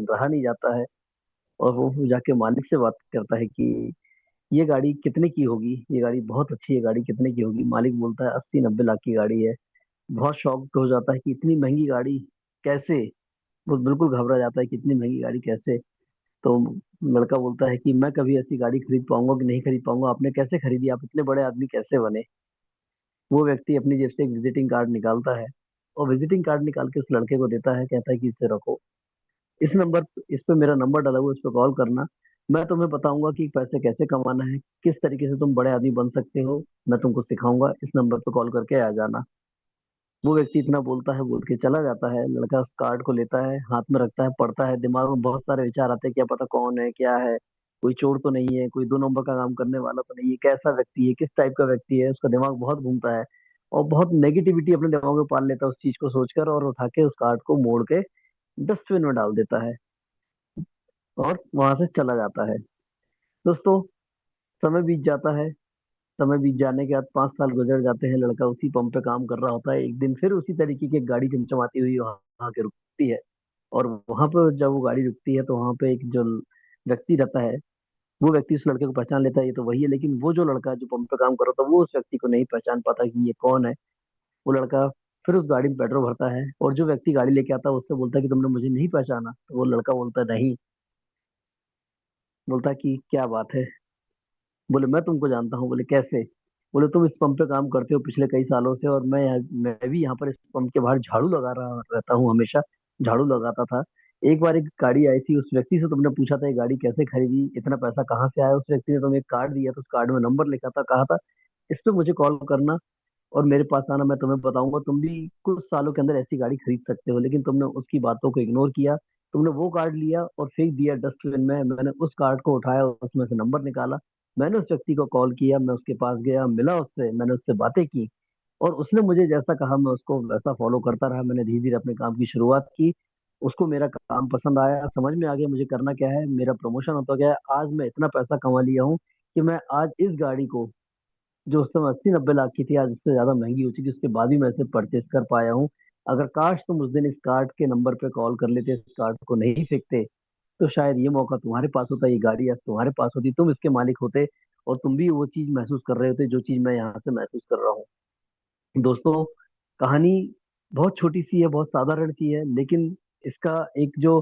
दिन रहा नहीं जाता है। और वो जाके मालिक से बात करता है कि ये गाड़ी कितने की होगी, ये गाड़ी बहुत अच्छी है, गाड़ी कितने की होगी। मालिक बोलता है 80-90 लाख की गाड़ी है। बहुत शॉक हो जाता है कि इतनी महंगी गाड़ी कैसे। वो बिल्कुल घबरा जाता है कि इतनी महंगी गाड़ी कैसे। तो लड़का बोलता है कि मैं कभी ऐसी गाड़ी खरीद पाऊंगा कि नहीं खरीद पाऊंगा, आपने कैसे खरीदी, आप इतने बड़े आदमी कैसे बने। वो व्यक्ति अपनी जेब से एक विजिटिंग कार्ड निकालता है और विजिटिंग कार्ड निकाल के उस लड़के को देता है, कहता है कि इसे रखो, इस पे मेरा नंबर डाला हुआ है, इस पे कॉल करना। मैं तुम्हें बताऊंगा कि पैसे कैसे कमाना है, किस तरीके से तुम बड़े आदमी बन सकते हो, मैं तुमको सिखाऊंगा, इस नंबर पे कॉल करके आ जाना। वो व्यक्ति इतना बोलता है, बोल के चला जाता है। लड़का उस कार्ड को लेता है, हाथ में रखता है, पढ़ता है। दिमाग में बहुत सारे विचार आते हैं, क्या पता कौन है, क्या है, कोई चोर तो नहीं है, कोई 2 नंबर का काम करने वाला तो नहीं है, कैसा व्यक्ति है, किस टाइप का व्यक्ति है। उसका दिमाग बहुत घूमता है और बहुत नेगेटिविटी अपने दिमाग में पाल लेता है उस चीज को सोचकर, और उठा के उस कार्ड को मोड़ के डस्टबिन में डाल देता है और वहां से चला जाता है। दोस्तों, समय बीत जाता है। समय बीत जाने के बाद 5 साल गुजर जाते हैं। लड़का उसी पंप पे काम कर रहा होता है। एक दिन फिर उसी तरीके की एक गाड़ी चमचमाती हुई वहां के रुकती है। और वहां पर जब वो गाड़ी रुकती है तो वहां पे एक जो व्यक्ति रहता है, वो व्यक्ति उस लड़के को पहचान लेता है, ये तो वही है। लेकिन वो जो लड़का जो पंप पे काम कर रहा था, वो उस व्यक्ति को नहीं पहचान पाता कि ये कौन है। वो लड़का फिर उस गाड़ी में पेट्रोल भरता है और जो व्यक्ति गाड़ी लेके आता है उससे बोलता है कि तुमने मुझे नहीं पहचाना। तो वो लड़का बोलता है नहीं। बोलता है कि क्या बात है। बोले मैं तुमको जानता हूँ। बोले कैसे। बोले तुम इस पंप पे काम करते हो पिछले कई सालों से, और मैं भी यहाँ पर इस पंप के बाहर झाड़ू लगा रहा रहता हूँ हमेशा, झाड़ू लगाता था। एक बार एक गाड़ी आई थी, उस व्यक्ति से तुमने पूछा था ये गाड़ी कैसे खरीदी, इतना पैसा कहाँ से आया। उस व्यक्ति ने तुम्हें एक कार्ड दिया था, उस कार्ड में नंबर लिखा था, कहा था इस पे मुझे कॉल करना और मेरे पास आना, मैं तुम्हें बताऊंगा, तुम भी कुछ सालों के अंदर ऐसी गाड़ी खरीद सकते हो। लेकिन तुमने उसकी बातों को इग्नोर किया। तुमने वो कार्ड लिया और फेंक दिया डस्टबिन में। मैंने उस कार्ड को उठाया, उसमें से नंबर निकाला, मैंने उस व्यक्ति को कॉल किया, मैं उसके पास गया, मिला उससे, मैंने उससे बातें की, और उसने मुझे जैसा कहा मैं उसको वैसा फॉलो करता रहा। मैंने धीरे धीरे अपने काम की शुरुआत की। उसको मेरा काम पसंद आया, समझ में आ गया मुझे करना क्या है, मेरा प्रमोशन होता गया। आज मैं इतना पैसा कमा लिया हूँ कि मैं आज इस गाड़ी को, जो उस समय 80-90 लाख की थी, आज उससे ज्यादा महंगी हो चुकी, उसके बाद भी मैं इसे परचेस कर पाया हूँ। अगर काश तुम उस दिन इस कार्ड के नंबर पे कॉल कर लेते, इस कार्ड को नहीं फेंकते, तो शायद ये मौका तुम्हारे पास होता, ये गाड़ी आज तुम्हारे पास होती, तुम इसके मालिक होते और तुम भी वो चीज महसूस कर रहे होते जो चीज मैं यहाँ से महसूस कर रहा हूँ। दोस्तों, कहानी बहुत छोटी सी है, बहुत साधारण सी है, लेकिन इसका एक जो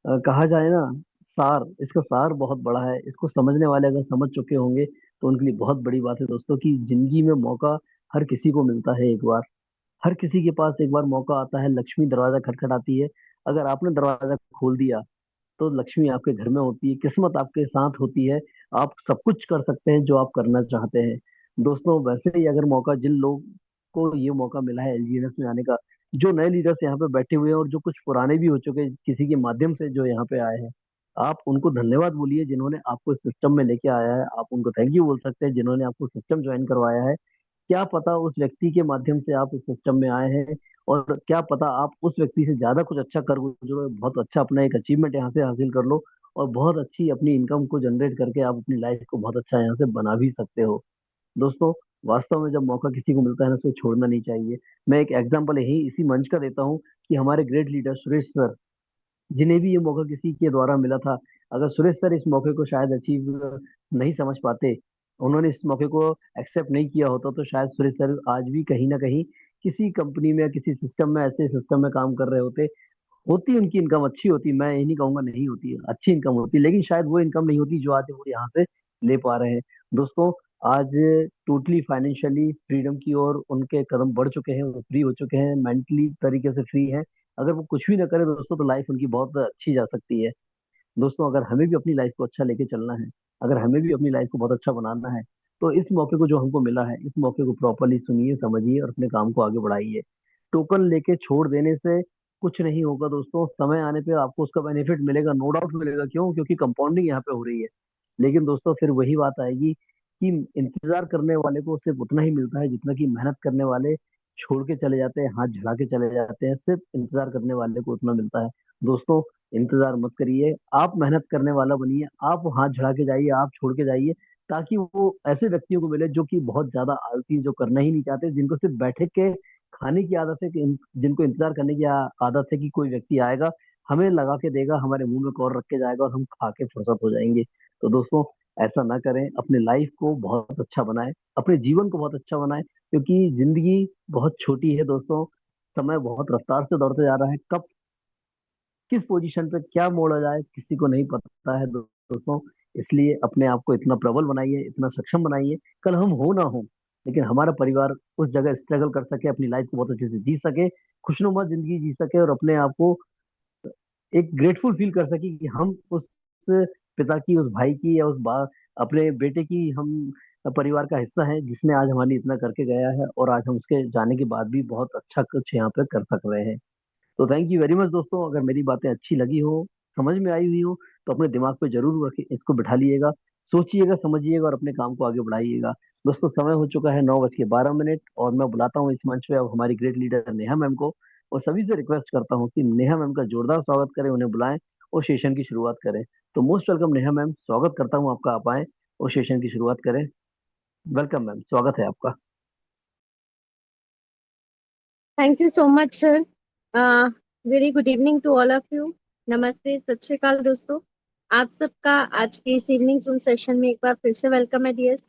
कहा जाए ना, सार, इसका सार बहुत बड़ा है। इसको समझने वाले अगर समझ चुके होंगे तो उनके लिए बहुत बड़ी बात है दोस्तों, कि जिंदगी में मौका हर किसी को मिलता है एक बार। हर किसी के पास एक बार मौका आता है, लक्ष्मी दरवाजा खटखटाती है। अगर आपने दरवाजा खोल दिया तो लक्ष्मी आपके घर में होती है, किस्मत आपके साथ होती है। आप सब कुछ कर सकते हैं जो आप करना चाहते हैं। दोस्तों, वैसे ही अगर मौका जिन लोग को ये मौका मिला है एलजीएनएस में आने का, जो नए लीडर्स यहाँ पे बैठे हुए हैं और जो कुछ पुराने भी हो चुके हैं किसी के माध्यम से जो यहाँ पे आए हैं, आप उनको धन्यवाद बोलिए जिन्होंने आपको इस सिस्टम में लेके आया है। आप उनको थैंक यू बोल सकते हैं जिन्होंने आपको सिस्टम ज्वाइन करवाया है। क्या पता उस व्यक्ति के माध्यम से आप इस सिस्टम में आए हैं, और क्या पता आप उस व्यक्ति से ज्यादा कुछ अच्छा कर गुजरो, बहुत अच्छा अपना एक अचीवमेंट यहाँ से हासिल कर लो, और बहुत अच्छी अपनी इनकम को जनरेट करके आप अपनी लाइफ को बहुत अच्छा यहाँ से बना भी सकते हो। दोस्तों, वास्तव में जब मौका किसी को मिलता है ना, उसे छोड़ना नहीं चाहिए। मैं एक एग्जांपल यही इसी मंच का देता हूँ कि हमारे ग्रेट लीडर सुरेश सर, जिन्हें भी ये मौका किसी के द्वारा मिला था, अगर सुरेश सर इस मौके को शायद अचीव नहीं समझ पाते, उन्होंने इस मौके को एक्सेप्ट नहीं किया होता, तो शायद सुरेश सर आज भी कहीं ना कहीं किसी कंपनी में, किसी सिस्टम में, ऐसे सिस्टम में काम कर रहे होते। होती उनकी इनकम अच्छी होती, मैं ये नहीं कहूंगा नहीं होती, अच्छी इनकम होती, लेकिन शायद वो इनकम नहीं होती जो आज वो यहाँ से ले पा रहे हैं। दोस्तों, आज टोटली फाइनेंशियली फ्रीडम की ओर उनके कदम बढ़ चुके हैं, वो फ्री हो चुके हैं, मेंटली तरीके से फ्री हैं। अगर वो कुछ भी ना करे दोस्तों, तो लाइफ उनकी बहुत अच्छी जा सकती है। दोस्तों, अगर हमें भी अपनी लाइफ को अच्छा लेके चलना है, अगर हमें भी अपनी लाइफ को बहुत अच्छा बनाना है, तो इस मौके को जो हमको मिला है, इस मौके को प्रॉपरली सुनिए, समझिए और अपने काम को आगे बढ़ाइए। टोकन लेके छोड़ देने से कुछ नहीं होगा दोस्तों। समय आने पे आपको उसका बेनिफिट मिलेगा, नो डाउट मिलेगा। क्यों? क्योंकि कंपाउंडिंग यहाँ पे हो रही है। लेकिन दोस्तों, फिर वही बात आएगी कि इंतजार करने वाले को सिर्फ उतना ही मिलता है जितना कि मेहनत करने वाले छोड़ के चले जाते हैं, हाथ झड़ा के चले जाते हैं, सिर्फ इंतजार करने वाले को उतना मिलता है। दोस्तों, इंतजार मत करिए, आप मेहनत करने वाला बनिए, आप हाथ झड़ा के जाइए, आप छोड़ के जाइए, ताकि वो ऐसे व्यक्तियों को मिले जो कि बहुत ज्यादा आलसी, जो करना ही नहीं चाहते, जिनको सिर्फ बैठे के खाने की आदत है, कि जिनको इंतजार करने की आदत है कि कोई व्यक्ति आएगा, हमें लगा के देगा, हमारे मुंह में कौर रख के जाएगा और हम खा के फुर्सत हो जाएंगे। तो दोस्तों, ऐसा ना करें, अपने लाइफ को बहुत अच्छा बनाएं, अपने जीवन को बहुत अच्छा बनाएं, क्योंकि जिंदगी बहुत छोटी है दोस्तों। समय बहुत रफ्तार से दौड़ते जा रहा है, कब किस पोजीशन पे क्या मोड़ आ जाए किसी को नहीं पता है दोस्तों। इसलिए अपने आप को इतना प्रबल बनाइए, इतना सक्षम बनाइए, कल हम हो ना हो, लेकिन हमारा परिवार उस जगह स्ट्रगल कर सके, अपनी लाइफ को बहुत अच्छे से जी सके, खुशनुमा जिंदगी जी सके, और अपने आप को एक ग्रेटफुल फील कर सके कि हम उस पिता की, उस भाई की, या अपने बेटे की हम परिवार का हिस्सा है, जिसने आज हमारे लिए इतना करके गया है, और आज हम उसके जाने के बाद भी बहुत अच्छा कुछ यहाँ पे कर सक रहे हैं। तो थैंक यू वेरी मच दोस्तों। अगर मेरी बातें अच्छी लगी हो, समझ में आई हुई हो, तो अपने दिमाग पे जरूर रखिए, इसको बिठा लिएगा, सोचिएगा, समझिएगा, और अपने काम को आगे बढ़ाइएगा। दोस्तों, समय हो चुका है 9:12, और मैं बुलाता हूँ इस मंच पे अब हमारी ग्रेट लीडर नेहा मैम को, और सभी से रिक्वेस्ट करता हूँ कि नेहा मैम का जोरदार स्वागत करें, उन्हें बुलाएं और सेशन की शुरुआत करें। तो मोस्ट वेलकम नेहा मैम, स्वागत करता हूँ आपका, आप आए और सेशन की शुरुआत करें। वेलकम मैम, स्वागत है आपका। Thank you so much sir. Very good evening to all of you. नमस्ते, सत श्री अकाल दोस्तों। आप सबका आज के इस इवनिंग जूम सेशन में एक बार फिर से वेलकम है डियर्स।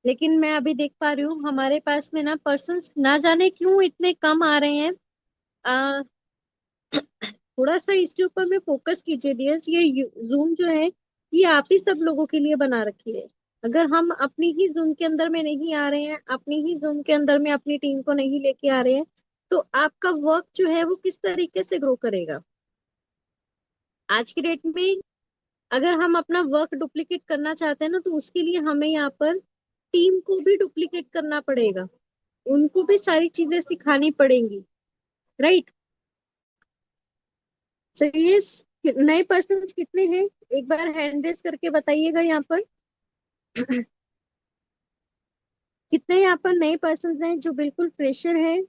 लेकिन मैं अभी देख पा रही हूँ हमारे पास में ना पर्सन्स ना जाने क्यों इतने कम आ रहे हैं। आ, थोड़ा सा इसके ऊपर में फोकस कीजिए डियर्स। ये जूम जो है ये आप ही सब लोगों के लिए बना रखी है। अगर हम अपनी ही जूम के अंदर में नहीं आ रहे हैं, अपनी ही जूम के अंदर में अपनी टीम को नहीं लेके आ रहे हैं, तो आपका वर्क जो है वो किस तरीके से ग्रो करेगा। आज की डेट में अगर हम अपना वर्क डुप्लीकेट करना चाहते हैं ना, तो उसके लिए हमें यहाँ पर टीम को भी डुप्लीकेट करना पड़ेगा, उनको भी सारी चीजें सिखानी पड़ेंगी। राइट। सो ये नए पर्सन कितने हैं, एक बार हैंड रेस करके बताइएगा यहाँ पर। कितने यहाँ पर नए पर्सन हैं जो बिल्कुल फ्रेशर हैं।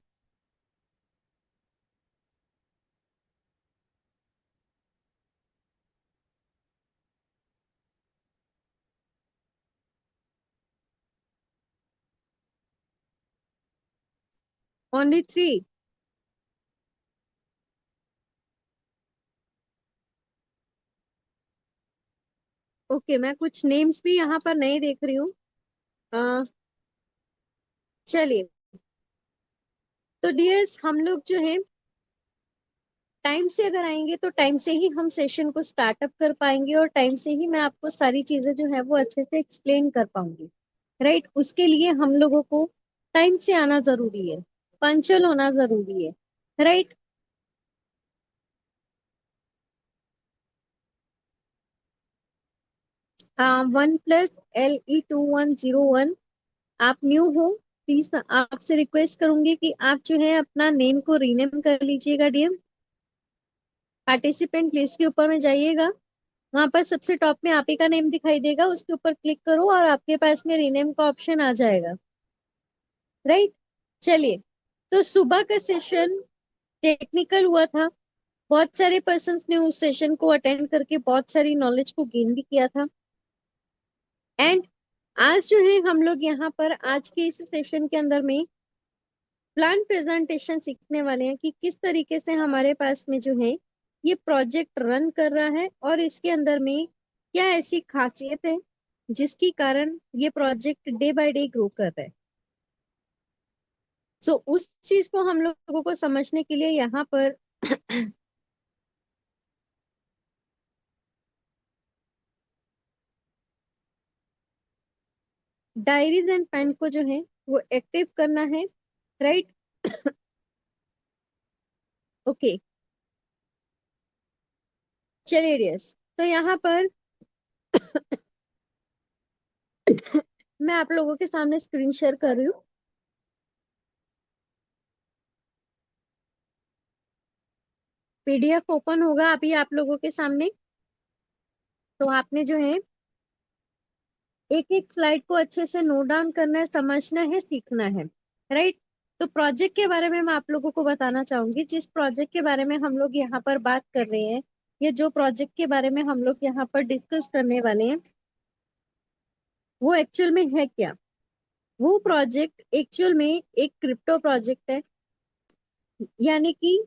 ओनली 3। ओके, मैं कुछ नेम्स भी यहाँ पर नए देख रही हूँ। अ, चलिए, तो डियर्स हम लोग जो है टाइम से अगर आएंगे तो टाइम से ही हम सेशन को स्टार्टअप कर पाएंगे, और टाइम से ही मैं आपको सारी चीजें जो है वो अच्छे से एक्सप्लेन कर पाऊंगी। राइट। उसके लिए हम लोगों को टाइम से आना जरूरी है, पंचुअल होना जरूरी है। राइट। 1+LE2101। आप न्यू हो, प्लीज आपसे रिक्वेस्ट करूंगी कि आप जो है अपना नेम को रीनेम कर लीजिएगा डीएम। पार्टिसिपेंट लिस्ट के ऊपर में जाइएगा, वहां पर सबसे टॉप में आप ही का नेम दिखाई देगा, उसके ऊपर क्लिक करो और आपके पास में रीनेम का ऑप्शन आ जाएगा। राइट। चलिए, तो सुबह का सेशन टेक्निकल हुआ था। बहुत सारे पर्सन्स ने उस सेशन को अटेंड करके बहुत सारी नॉलेज को गेन भी किया था। एंड आज जो है हम लोग यहाँ पर आज के इस सेशन के अंदर में प्लान प्रेजेंटेशन सीखने वाले हैं कि किस तरीके से हमारे पास में जो है ये प्रोजेक्ट रन कर रहा है, और इसके अंदर में क्या ऐसी खासियत है जिसके कारण ये project day by day grow कर रहा है। सो उस चीज को हम लोगों को समझने के लिए यहाँ पर डायरीज एंड पेन को जो है वो एक्टिव करना है। राइट। ओके, चलिए डियर्स, तो यहाँ पर मैं आप लोगों के सामने स्क्रीन शेयर कर रही हूँ। पीडीएफ ओपन होगा अभी आप लोगों के सामने। तो आपने जो है एक एक स्लाइड को अच्छे से नोट डाउन करना है, समझना है, सीखना है। राइट। तो प्रोजेक्ट के बारे में मैं आप लोगों को बताना चाहूंगी, जिस प्रोजेक्ट के बारे में हम लोग यहाँ पर बात कर रहे हैं, ये जो प्रोजेक्ट के बारे में हम लोग यहाँ पर डिस्कस करने वाले हैं, वो एक्चुअल में है क्या। वो प्रोजेक्ट एक्चुअल में एक क्रिप्टो प्रोजेक्ट है। यानी कि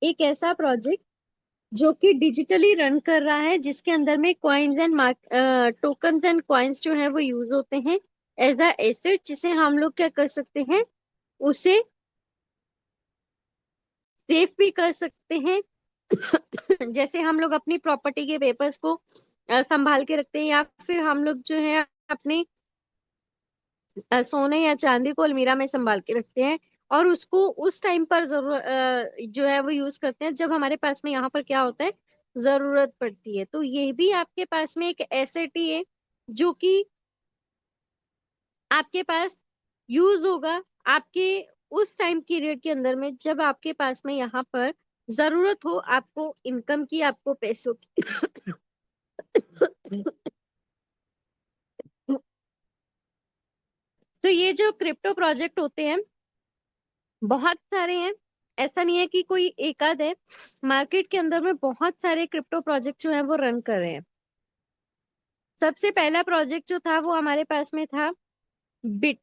एक ऐसा प्रोजेक्ट जो कि डिजिटली रन कर रहा है, जिसके अंदर में coins and tokens and coins जो है वो यूज होते हैं एज अ एसेट, जिसे हम लोग क्या कर सकते हैं, उसे सेफ भी कर सकते हैं। जैसे हम लोग अपनी प्रॉपर्टी के पेपर्स को संभाल के रखते हैं, या फिर हम लोग जो है अपने सोने या चांदी को अलमीरा में संभाल के रखते हैं, और उसको उस टाइम पर जरूर जो है वो यूज करते हैं जब हमारे पास में यहाँ पर क्या होता है, जरूरत पड़ती है। तो ये भी आपके पास में एक एसेट ही है, जो कि आपके पास यूज होगा आपके उस टाइम पीरियड के अंदर में, जब आपके पास में यहाँ पर जरूरत हो आपको इनकम की, आपको पैसों की। तो ये जो क्रिप्टो प्रोजेक्ट होते हैं बहुत सारे हैं, ऐसा नहीं है कि कोई एक आध है। मार्केट के अंदर में बहुत सारे क्रिप्टो प्रोजेक्ट जो है वो रन कर रहे हैं। सबसे पहला प्रोजेक्ट जो था वो हमारे पास में था बिट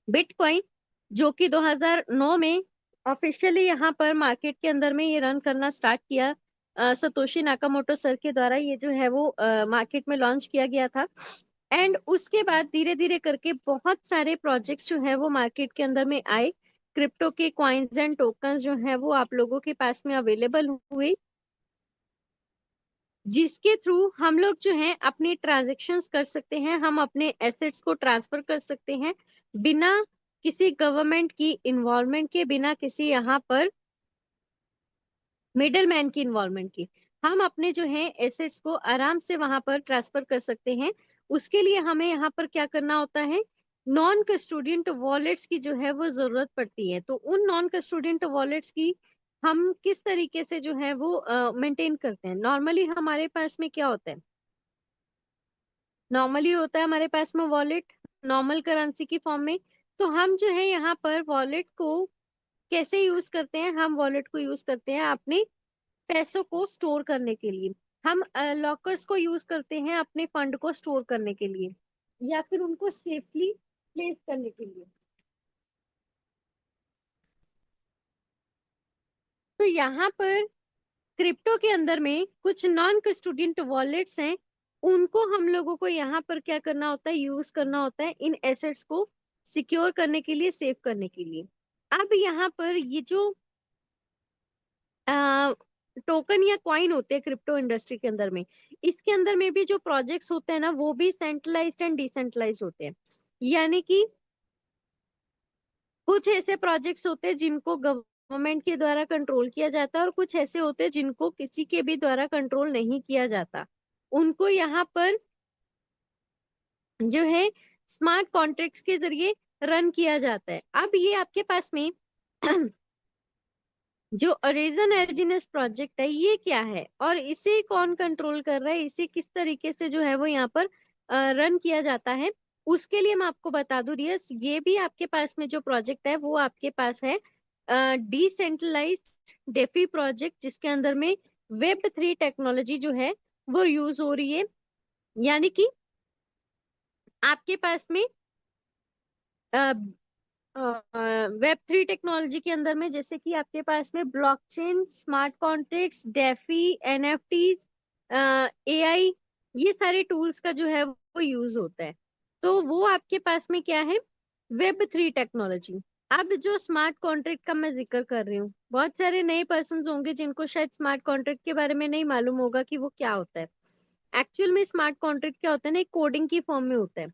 बिटकॉइन, जो कि 2009 में ऑफिशियली यहाँ पर मार्केट के अंदर में ये रन करना स्टार्ट किया। सतोशी नाकामोटो सर के द्वारा ये जो है वो मार्केट में लॉन्च किया गया था। एंड उसके बाद धीरे धीरे करके बहुत सारे प्रोजेक्ट्स जो है वो मार्केट के अंदर में आए। क्रिप्टो के कॉइन्स एंड टोकन्स जो है वो आप लोगों के पास में अवेलेबल हुए, जिसके थ्रू हम लोग जो है अपनी ट्रांजेक्शन्स कर सकते हैं, हम अपने एसेट्स को ट्रांसफर कर सकते हैं बिना किसी गवर्नमेंट की इन्वॉल्वमेंट के, बिना किसी यहाँ पर मिडल मैन की इन्वॉल्वमेंट की। हम अपने जो है एसेट्स को आराम से वहां पर ट्रांसफर कर सकते हैं। उसके लिए हमें यहाँ पर क्या करना होता है, नॉन कस्टोडियंट वॉलेट्स की जो है वो जरूरत पड़ती है। तो उन नॉन कस्टोडियंट वॉलेट्स की हम किस तरीके से जो है वो मेंटेन करते हैं। नॉर्मली हमारे पास में क्या होता है, नॉर्मली होता है हमारे पास में वॉलेट नॉर्मल करेंसी की फॉर्म में। तो हम जो है यहाँ पर वॉलेट को कैसे यूज करते हैं, हम वॉलेट को यूज करते हैं अपने पैसों को स्टोर करने के लिए। हम लॉकर्स को यूज करते हैं अपने फंड को स्टोर करने के लिए, या फिर उनको सेफली प्लेस करने के लिए। तो यहाँ पर क्रिप्टो के अंदर में कुछ नॉन कस्टोडियंट वॉलेट्स हैं, उनको हम लोगों को यहाँ पर क्या करना होता है, यूज करना होता है इन एसेट्स को सिक्योर करने के लिए, सेव करने के लिए। अब यहाँ पर ये जो टोकन या कॉइन होते हैं क्रिप्टो इंडस्ट्री के अंदर में, इसके अंदर में भी जो प्रोजेक्ट्स होते हैं ना, वो भी सेंट्रलाइज्ड एंड डिसेंट्रलाइज्ड होते हैं। यानी कि कुछ ऐसे प्रोजेक्ट्स होते हैं जिनको गवर्नमेंट के द्वारा कंट्रोल किया जाता है, और कुछ ऐसे होते हैं जिनको किसी के भी द्वारा कंट्रोल नहीं किया जाता। उनको यहाँ पर जो है स्मार्ट कॉन्ट्रैक्ट्स के जरिए रन किया जाता है। अब ये आपके पास में जो अरेजन एर्जिनस प्रोजेक्ट है ये क्या है, और इसे कौन कंट्रोल कर रहा है, इसे किस तरीके से जो है वो यहाँ पर रन किया जाता है, उसके लिए मैं आपको बता दूं रियस, ये भी आपके पास में जो प्रोजेक्ट है वो आपके पास है डिसेंट्रलाइज्ड डेफी प्रोजेक्ट, जिसके अंदर में वेब 3 टेक्नोलॉजी जो है वो यूज हो रही है। यानी कि आपके पास में वेब 3 टेक्नोलॉजी के अंदर में, जैसे कि आपके पास में blockchain, smart contracts, DeFi, NFTs, AI, ये सारे टूल्स का जो है वो यूज होता है। तो वो आपके पास में क्या है, वेब 3 टेक्नोलॉजी। अब जो स्मार्ट कॉन्ट्रैक्ट का मैं जिक्र कर रही हूँ, बहुत सारे नए पर्सन होंगे जिनको शायद स्मार्ट कॉन्ट्रैक्ट के बारे में नहीं मालूम होगा कि वो क्या होता है। एक्चुअल में स्मार्ट कॉन्ट्रैक्ट क्या होता है ना, एक कोडिंग की फॉर्म में होता है।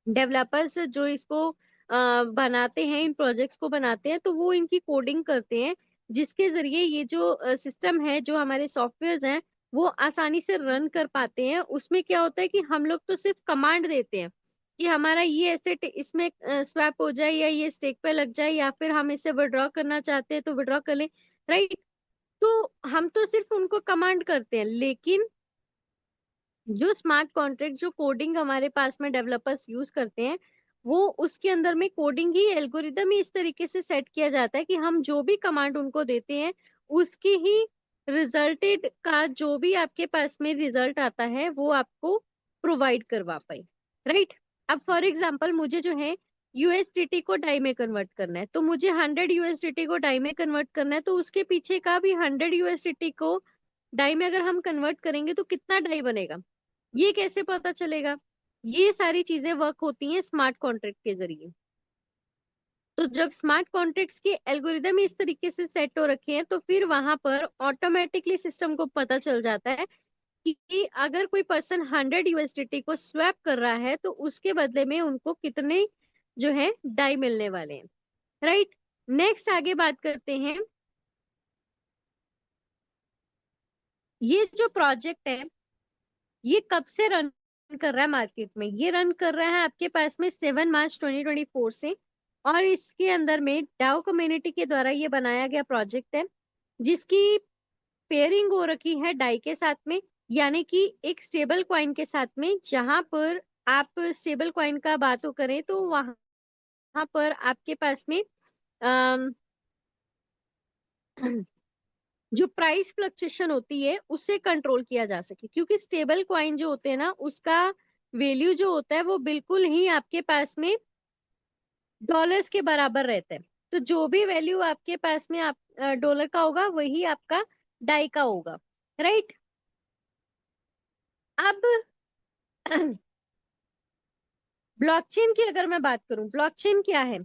डेवलपर्स जो इसको बनाते हैं, इन प्रोजेक्ट्स को बनाते हैं, तो वो इनकी कोडिंग करते हैं, जिसके जरिए ये जो सिस्टम है, जो हमारे सॉफ्टवेयर हैं, वो आसानी से रन कर पाते हैं। उसमें क्या होता है कि हम लोग तो सिर्फ कमांड देते हैं कि हमारा ये एसेट इसमें स्वैप हो जाए, या ये स्टेक पे लग जाए, या फिर हम इसे विड्रॉ करना चाहते हैं तो विड्रॉ कर लें, राइट। तो हम तो सिर्फ उनको कमांड करते हैं, लेकिन जो स्मार्ट कॉन्ट्रैक्ट, जो कोडिंग हमारे पास में डेवलपर्स यूज करते हैं, वो उसके अंदर में कोडिंग ही, एल्गोरिदम ही इस तरीके से सेट किया जाता है कि हम जो भी कमांड उनको देते हैं, उसकी ही रिजल्टेड का जो भी आपके पास में रिजल्ट आता है वो आपको प्रोवाइड करवा पाए, राइट। अब फॉर एग्जाम्पल मुझे जो है यूएसडीटी को डाई में कन्वर्ट करना है, तो मुझे 100 यूएसडीटी को डाई में कन्वर्ट करना है, तो उसके पीछे का भी 100 यूएसडीटी को डाई में अगर हम कन्वर्ट करेंगे तो कितना डाई बनेगा, ये कैसे पता चलेगा? ये सारी चीजें वर्क होती हैं स्मार्ट कॉन्ट्रैक्ट के जरिए। तो जब स्मार्ट कॉन्ट्रैक्ट्स के एल्गोरिदम इस तरीके से सेट हो रखे हैं, तो फिर वहां पर ऑटोमेटिकली सिस्टम को पता चल जाता है कि अगर कोई पर्सन 100 यूएसडीटी को स्वैप कर रहा है तो उसके बदले में उनको कितने जो है डाई मिलने वाले हैं, राइट। नेक्स्ट आगे बात करते हैं, ये जो प्रोजेक्ट है ये कब से रन कर रहा है मार्केट में? ये रन कर रहा है आपके पास में 7 मार्च 2024 से, और इसके अंदर में डाउ कम्युनिटी के द्वारा ये बनाया गया प्रोजेक्ट है, जिसकी पेयरिंग हो रखी है डाई के साथ में, यानी कि एक स्टेबल कॉइन के साथ में। जहां पर आप स्टेबल कॉइन का बात हो करें तो वहां पर आपके पास में अम, जो प्राइस फ्लक्चुएशन होती है उससे कंट्रोल किया जा सके, क्योंकि स्टेबल कॉइन जो होते हैं ना, उसका वैल्यू जो होता है वो बिल्कुल ही आपके पास में डॉलर्स के बराबर रहता है। तो जो भी वैल्यू आपके पास में आप डॉलर का होगा वही आपका डाई का होगा, राइट। अब ब्लॉकचेन की अगर मैं बात करूं, ब्लॉकचेन क्या है?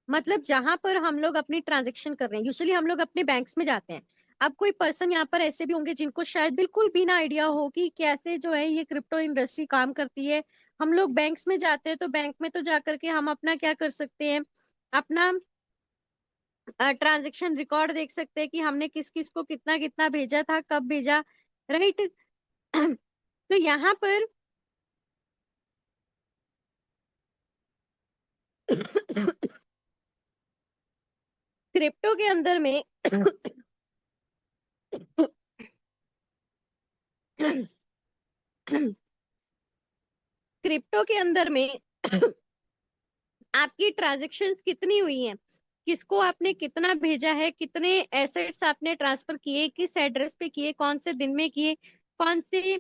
मतलब जहां पर हम लोग अपनी ट्रांजेक्शन कर रहे हैं, यूजुअली हम लोग अपने बैंक्स में जाते हैं। अब कोई पर्सन यहाँ पर ऐसे भी होंगे जिनको शायद बिल्कुल भी ना आइडिया हो कि कैसे जो है ये क्रिप्टो इंडस्ट्री काम करती है। हम लोग बैंक्स में जाते हैं, तो बैंक में तो जा करके हम अपना क्या कर सकते हैं, अपना ट्रांजेक्शन रिकॉर्ड देख सकते हैं कि हमने किस किस को कितना कितना भेजा था, कब भेजा, राइट। तो यहाँ पर क्रिप्टो के अंदर में क्रिप्टो के अंदर में आपकी ट्रांजैक्शंस कितनी हुई हैं, किसको आपने कितना भेजा है, कितने एसेट्स आपने ट्रांसफर किए, किस एड्रेस पे किए, कौन से दिन में किए, कौन से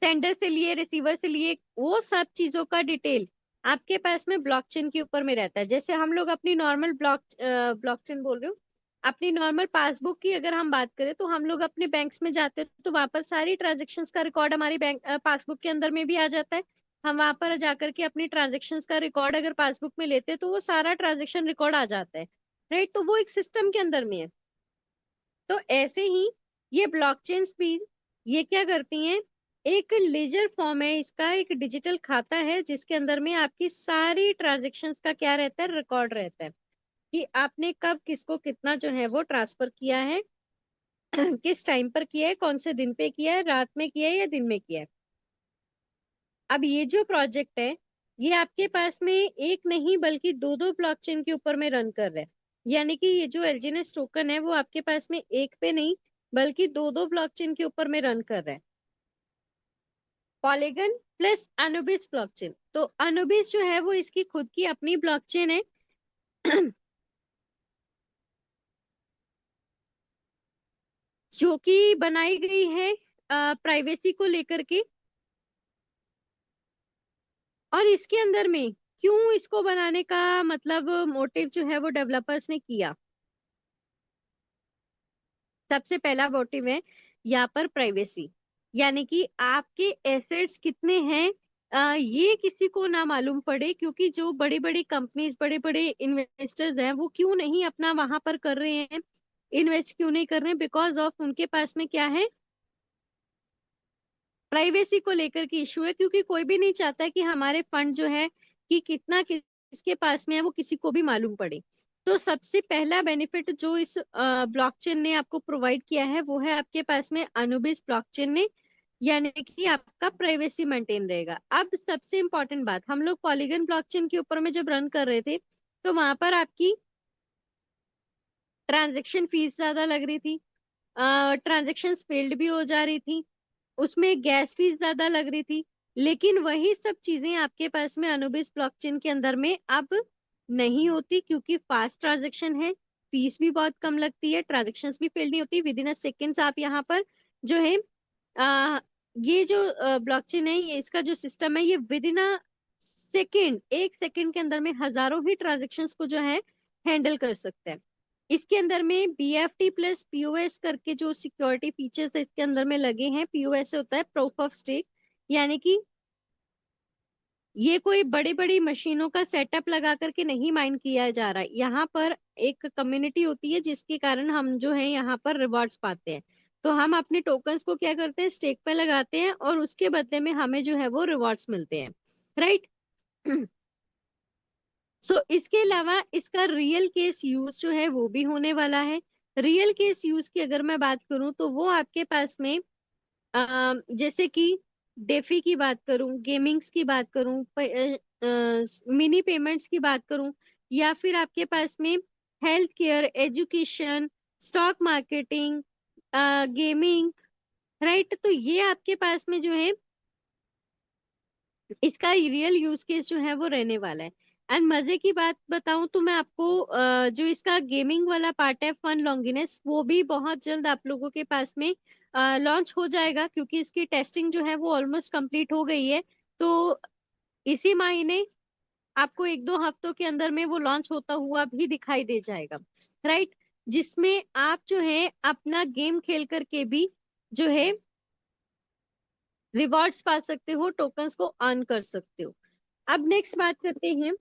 सेंडर से लिए, रिसीवर से लिए, वो सब चीजों का डिटेल आपके पास में ब्लॉकचेन के ऊपर में रहता है। जैसे हम लोग अपनी नॉर्मल ब्लॉकचेन बोल रहे हो, अपनी नॉर्मल पासबुक की अगर हम बात करें, तो हम लोग अपने बैंक्स में जाते हैं तो वहां पर सारी ट्रांजेक्शन्स का रिकॉर्ड हमारी बैंक पासबुक के अंदर में भी आ जाता है। हम वहां पर जाकर के अपनी ट्रांजेक्शन्स का रिकॉर्ड अगर पासबुक में लेते हैं तो वो सारा ट्रांजेक्शन रिकॉर्ड आ जाता है, राइट। तो वो एक सिस्टम के अंदर में है। तो ऐसे ही ये ब्लॉकचेन्स भी ये क्या करती हैं, एक लेजर फॉर्म है इसका, एक डिजिटल खाता है जिसके अंदर में आपकी सारी ट्रांजेक्शन्स का क्या रहता है, रिकॉर्ड रहता है कि आपने कब किसको कितना जो है वो ट्रांसफर किया है, किस टाइम पर किया है, कौन से दिन पे किया है, रात में किया है या दिन में किया है। अब ये जो प्रोजेक्ट है ये आपके पास में एक नहीं बल्कि दो दो ब्लॉकचेन के ऊपर में रन कर रहा है, यानी कि ये जो एलजीएनएस टोकन है वो आपके पास में एक पे नहीं बल्कि दो दो ब्लॉकचेन के ऊपर में रन कर रहा है। पॉलीगन प्लस अनुबिस ब्लॉकचेन, तो अनुबिस जो है वो इसकी खुद की अपनी ब्लॉकचेन है जो कि बनाई गई है प्राइवेसी को लेकर के। और इसके अंदर में क्यों इसको बनाने का मतलब मोटिव जो है वो डेवलपर्स ने किया, सबसे पहला मोटिव है यहाँ पर प्राइवेसी, यानी कि आपके एसेट्स कितने हैं ये किसी को ना मालूम पड़े, क्योंकि जो बड़ी बड़ी कंपनीज, बड़े बड़े इन्वेस्टर्स हैं वो क्यों नहीं अपना वहां पर कर रहे हैं, इन्वेस्ट क्यों नहीं कर रहे हैं, बिकॉज ऑफ उनके पास में क्या है, प्राइवेसी को लेकर के इशू है। क्योंकि कोई भी नहीं चाहता है कि हमारे फंड जो है कि कितना किसके पास में है वो किसी को भी मालूम पड़े। तो सबसे पहला बेनिफिट जो इस ब्लॉकचेन ने आपको प्रोवाइड किया है वो है आपके पास में अनुबिस ब्लॉकचेन ने, यानी कि आपका प्राइवेसी मेंटेन रहेगा। अब सबसे इंपॉर्टेंट बात, हम लोग पॉलीगन ब्लॉकचेन के ऊपर में जब रन कर रहे थे तो वहां पर आपकी ट्रांजेक्शन फीस ज्यादा लग रही थी, ट्रांजेक्शन फेल्ड भी हो जा रही थी, उसमें गैस फीस ज्यादा लग रही थी। लेकिन वही सब चीजें आपके पास में अनुबिस ब्लॉकचेन के अंदर में अब नहीं होती, क्योंकि फास्ट ट्रांजेक्शन है, फीस भी बहुत कम लगती है, ट्रांजेक्शन्स भी फेल नहीं होती, विद इन अ सेकेंड्स आप यहाँ पर जो है आ, ये जो ब्लॉकचेन है, ये इसका जो सिस्टम है ये with in a second, 1 second के अंदर में हजारों ही ट्रांजेक्शन्स को जो है हैंडल कर सकता है। इसके अंदर में BFT प्लस POS करके जो सिक्योरिटी फीचर्स इसके अंदर में लगे हैं। POS होता है प्रूफ ऑफ स्टेक, यानी कि ये कोई बड़ी बड़ी मशीनों का सेटअप लगा करके नहीं माइन किया जा रहा है। यहाँ पर एक कम्युनिटी होती है जिसके कारण हम जो है यहाँ पर रिवॉर्ड्स पाते हैं। तो हम अपने टोकन्स को क्या करते हैं, स्टेक पे लगाते हैं और उसके बदले में हमें जो है वो रिवॉर्ड्स मिलते हैं, राइट। सो इसके अलावा इसका रियल केस यूज जो है वो भी होने वाला है। रियल केस यूज की अगर मैं बात करूं तो वो आपके पास में जैसे कि डेफी की बात करूं, गेमिंग्स की बात करूं, मिनी पेमेंट्स की बात करूं, या फिर आपके पास में health care, education, stock marketing, gaming, right. तो ये आपके पास में जो है इसका रियल यूज केस जो है वो रहने वाला है। एंड मजे की बात बताऊं तो मैं आपको जो इसका गेमिंग वाला पार्ट है, फन लॉन्गिनेस, वो भी बहुत जल्द आप लोगों के पास में लॉन्च हो जाएगा, क्योंकि इसकी टेस्टिंग जो है वो ऑलमोस्ट कंप्लीट हो गई है। तो इसी महीने आपको 1-2 हफ्तों के अंदर में वो लॉन्च होता हुआ भी दिखाई दे जाएगा, राइट। जिसमें आप जो है अपना गेम खेल करके भी जो है रिवॉर्ड्स पा सकते हो, टोकन्स को अर्न कर सकते हो। अब नेक्स्ट बात करते हैं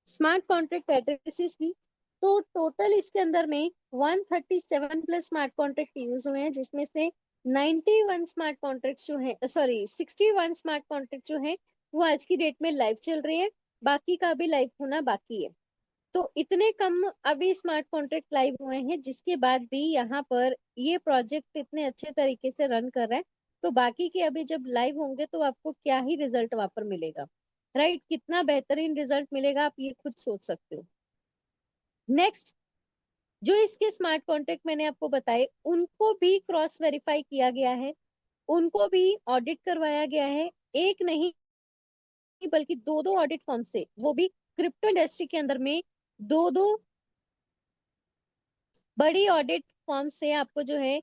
स्मार्ट कॉन्ट्रैक्ट एड्रेसेस की। तो टोटल इसके अंदर में 137 प्लस स्मार्ट कॉन्ट्रैक्ट यूज हुए हैं, जिसमें से 91 स्मार्ट कॉन्ट्रैक्ट जो है, सॉरी 61 स्मार्ट कॉन्ट्रैक्ट जो है वो आज की डेट में लाइव चल रहे हैं। बाकी का भी लाइव होना बाकी है। तो इतने कम अभी स्मार्ट कॉन्ट्रैक्ट लाइव हुए हैं, जिसके बाद भी यहाँ पर ये प्रोजेक्ट इतने अच्छे तरीके से रन कर रहा है। तो बाकी के अभी जब लाइव होंगे तो आपको क्या ही रिजल्ट वहां पर मिलेगा, राइट। कितना बेहतरीन रिजल्ट मिलेगा आप ये खुद सोच सकते हो। नेक्स्ट, जो इसके स्मार्ट कॉन्ट्रैक्ट मैंने आपको बताए उनको भी क्रॉस वेरीफाई किया गया है, उनको भी ऑडिट करवाया गया है। एक नहीं बल्कि दो दो ऑडिट फॉर्म से, वो भी क्रिप्टो इंडस्ट्री के अंदर में दो दो बड़ी ऑडिट फर्म से आपको जो है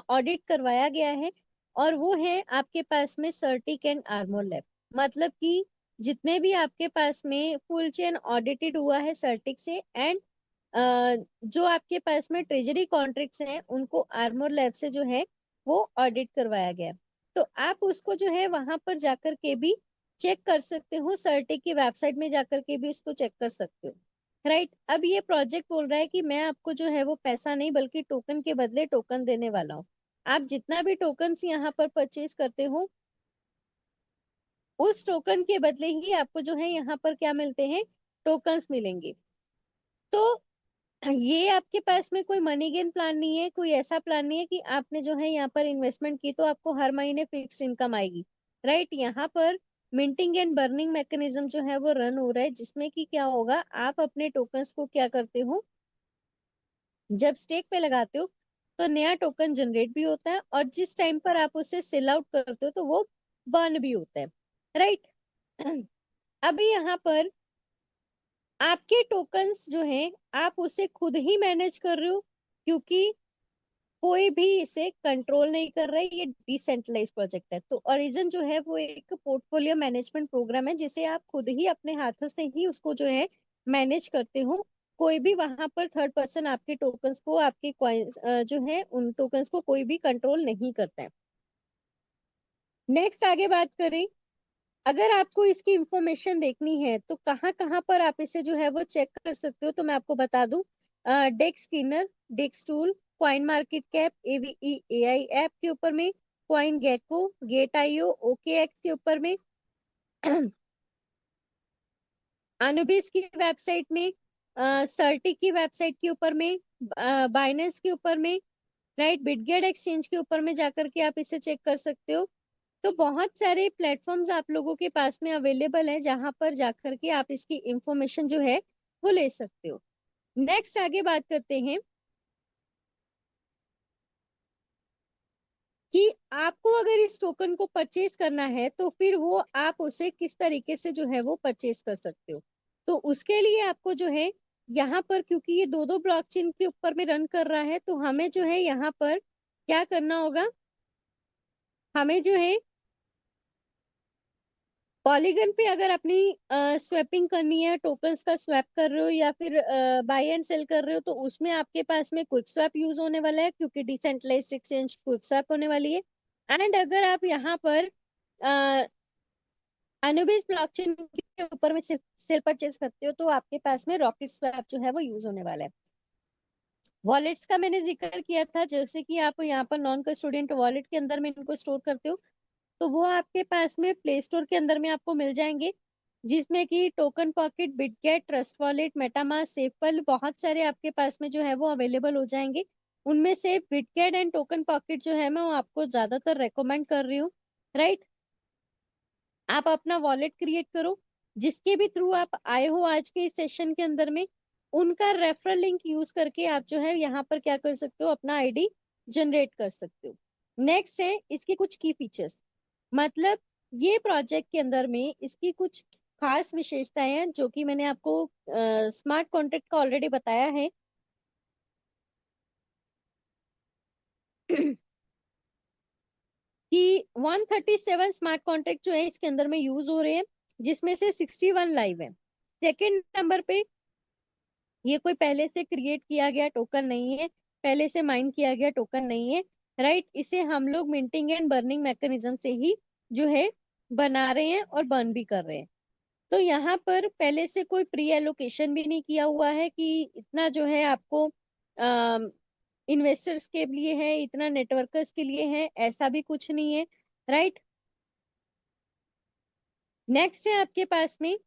ऑडिट करवाया गया है। और वो है आपके पास में सर्टिक एंड आर्मोर लैब। मतलब कि जितने भी आपके पास में फुल चेन ऑडिटेड हुआ है सर्टिक से, एंड जो आपके पास में ट्रेजरी कॉन्ट्रैक्ट्स हैं उनको आर्मोर लैब से जो है वो ऑडिट करवाया गया। तो आप उसको जो है वहां पर जाकर के भी चेक कर सकते हो, सर्टिक की वेबसाइट में जाकर के भी उसको चेक कर सकते हो, राइट। अब ये प्रोजेक्ट बोल रहा है कि मैं आपको जो है वो पैसा नहीं बल्कि टोकन के बदले टोकन देने वाला हूँ। आप जितना भी टोकन यहाँ पर परचेज करते हो उस टोकन के बदले ही आपको जो है यहाँ पर क्या मिलते हैं, टोकन्स मिलेंगे। तो ये आपके पास में कोई मनी गेन प्लान नहीं है, कोई ऐसा प्लान नहीं है कि आपने जो है यहाँ पर इन्वेस्टमेंट की तो आपको हर महीने फिक्स इनकम आएगी, राइट। यहाँ पर मिंटिंग एंड बर्निंग मैकेनिज्म जो है वो रन हो रहा है, जिसमें कि क्या होगा, आप अपने टोकन्स को क्या करते हो, जब स्टेक पे लगाते हो तो नया टोकन जनरेट भी होता है, और जिस टाइम पर आप उसे सेल आउट करते हो तो वो बर्न भी होता है, राइट। अभी यहाँ पर आपके टोकन्स जो है आप उसे खुद ही मैनेज कर रहे हो, क्योंकि कोई भी इसे कंट्रोल नहीं कर रहा है। ये डिसेंट्रलाइज प्रोजेक्ट है। तो ओरिजिन जो है वो एक पोर्टफोलियो मैनेजमेंट प्रोग्राम है, जिसे आप खुद ही अपने हाथों से ही उसको जो है मैनेज करते हो। कोई भी वहां पर थर्ड पर्सन आपके टोकन्स को, आपके कॉइन्स जो है उन टोकन्स को कोई भी कंट्रोल नहीं करता है। नेक्स्ट आगे बात करें, अगर आपको इसकी इंफॉर्मेशन देखनी है तो कहाँ कहाँ पर आप इसे जो है वो चेक कर सकते हो, तो मैं आपको बता दूं, Dex Screener, Dex Tool, Coin Market Cap, AVE AI app के ऊपर में, Coin Gecko, Gate IO, OK X के ऊपर में, अनुबिस की वेबसाइट में, सर्टिक की वेबसाइट के ऊपर में, बाइनेंस के ऊपर में, राइट, बिटगेट एक्सचेंज के ऊपर में जाकर के आप इसे चेक कर सकते हो। तो बहुत सारे प्लेटफॉर्म्स आप लोगों के पास में अवेलेबल है, जहां पर जाकर के आप इसकी इंफॉर्मेशन जो है वो ले सकते हो। नेक्स्ट आगे बात करते हैं कि आपको अगर इस टोकन को परचेज करना है तो फिर वो आप उसे किस तरीके से जो है वो परचेज कर सकते हो। तो उसके लिए आपको जो है यहाँ पर, क्योंकि ये दो दो ब्लॉकचेन के ऊपर में रन कर रहा है, तो हमें जो है यहाँ पर क्या करना होगा, हमें जो है पॉलीगन पे अगर अपनी स्वैपिंग करनी है, टोकन्स का स्वैप कर रहे हो या फिर बाय एंड सेल कर रहे हो, तो उसमें आपके पास में क्विक स्वैप यूज होने वाला है, क्योंकि डिसेंट्रलाइज्ड एक्सचेंज क्विक स्वैप होने वाली है। एंड अगर आप यहाँ पर अनुबेस ब्लॉकचेन के ऊपर में सेल परचेज करते हो, तो आपके पास में रॉकेट स्वैप जो है वो यूज होने वाला है। वॉलेट्स का मैंने जिक्र किया था, जैसे कि आप यहाँ पर नॉन कस्टोडियन वॉलेट के अंदर में इनको स्टोर करते हो, तो वो आपके पास में प्ले स्टोर के अंदर में आपको मिल जाएंगे, जिसमें कि Token Pocket, Bitget, Trust Wallet, MetaMask, SafePal, बहुत सारे आपके पास में जो है वो अवेलेबल हो जाएंगे। उनमें से बिटगेट एंड टोकन पॉकेट जो है मैं वो आपको ज्यादातर रेकमेंड कर रही हूँ। राइट, आप अपना वॉलेट क्रिएट करो, जिसके भी थ्रू आप आए हो आज के इस सेशन के अंदर में, उनका रेफरल लिंक यूज करके आप जो है यहाँ पर क्या कर सकते हो, अपना आईडी जनरेट कर सकते हो। नेक्स्ट है इसके कुछ की फीचर्स, मतलब ये प्रोजेक्ट के अंदर में इसकी कुछ खास विशेषताएं हैं, जो कि मैंने आपको स्मार्ट कॉन्ट्रैक्ट का ऑलरेडी बताया है। कि 137 स्मार्ट कॉन्ट्रैक्ट जो है इसके अंदर में यूज हो रहे हैं, जिसमें से 61 लाइव है। सेकेंड नंबर पे ये कोई पहले से क्रिएट किया गया टोकन नहीं है, पहले से माइन किया गया टोकन नहीं है। राइट, इसे हम लोग मिंटिंग एंड बर्निंग मैकेनिज्म से ही जो है बना रहे हैं और बर्न भी कर रहे हैं। तो यहाँ पर पहले से कोई प्री एलोकेशन भी नहीं किया हुआ है कि इतना जो है आपको इन्वेस्टर्स के लिए है, इतना नेटवर्कर्स के लिए है, ऐसा भी कुछ नहीं है। राइट, नेक्स्ट है आपके पास में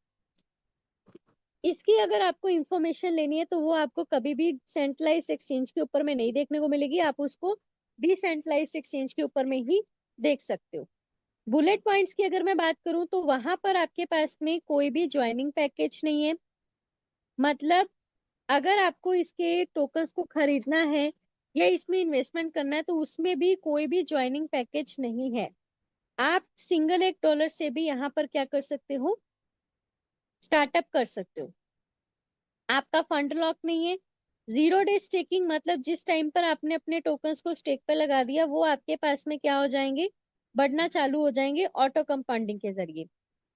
इसकी अगर आपको इंफॉर्मेशन लेनी है, तो वो आपको कभी भी सेंट्रलाइज्ड एक्सचेंज के ऊपर में नहीं देखने को मिलेगी, आप उसको डिसेंट्रलाइज्ड एक्सचेंज के ऊपर में ही देख सकते हो। बुलेट पॉइंट्स की अगर मैं बात करूं, तो वहां पर आपके पास में कोई भी ज्वाइनिंग पैकेज नहीं है। मतलब अगर आपको इसके टोकन्स को खरीदना है या इसमें इन्वेस्टमेंट करना है, तो उसमें भी कोई भी ज्वाइनिंग पैकेज नहीं है। आप सिंगल $1 से भी यहाँ पर क्या कर सकते हो, स्टार्टअप कर सकते हो। आपका फंड लॉक नहीं है। जीरो डे स्टेकिंग, मतलब जिस टाइम पर आपने अपने टोकन्स को स्टेक पे लगा दिया, वो आपके पास में क्या हो जाएंगे, बढ़ना चालू हो जाएंगे ऑटो कंपाउंडिंग के जरिए।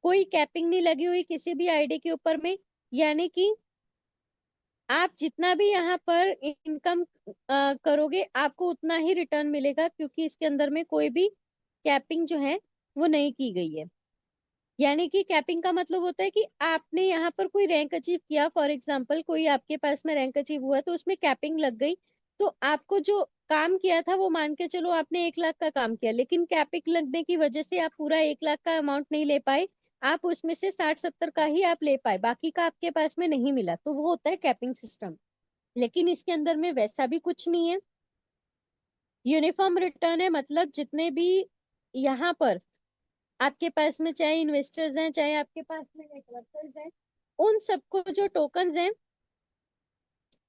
कोई कैपिंग नहीं लगी हुई किसी भी आईडी के ऊपर में, यानी कि आप जितना भी यहाँ पर इनकम करोगे, आपको उतना ही रिटर्न मिलेगा, क्योंकि इसके अंदर में कोई भी कैपिंग जो है वो नहीं की गई है। यानी कि कैपिंग का मतलब होता है कि आपने यहाँ पर कोई रैंक अचीव किया, फॉर एग्जांपल कोई आपके पास में रैंक अचीव हुआ, तो उसमें कैपिंग लग गई, तो आपको जो काम किया था वो मान के चलो आपने 1 लाख का काम किया, लेकिन कैपिंग लगने की वजह से आप पूरा 1 लाख का अमाउंट नहीं ले पाए, आप उसमें से 60-70 का ही आप ले पाए, बाकी का आपके पास में नहीं मिला, तो वो होता है कैपिंग सिस्टम। लेकिन इसके अंदर में वैसा भी कुछ नहीं है, यूनिफॉर्म रिटर्न है। मतलब जितने भी यहाँ पर आपके पास में चाहे इन्वेस्टर्स हैं, चाहे आपके पास में नेटवर्कर्स हैं, उन सबको जो टोकन्स हैं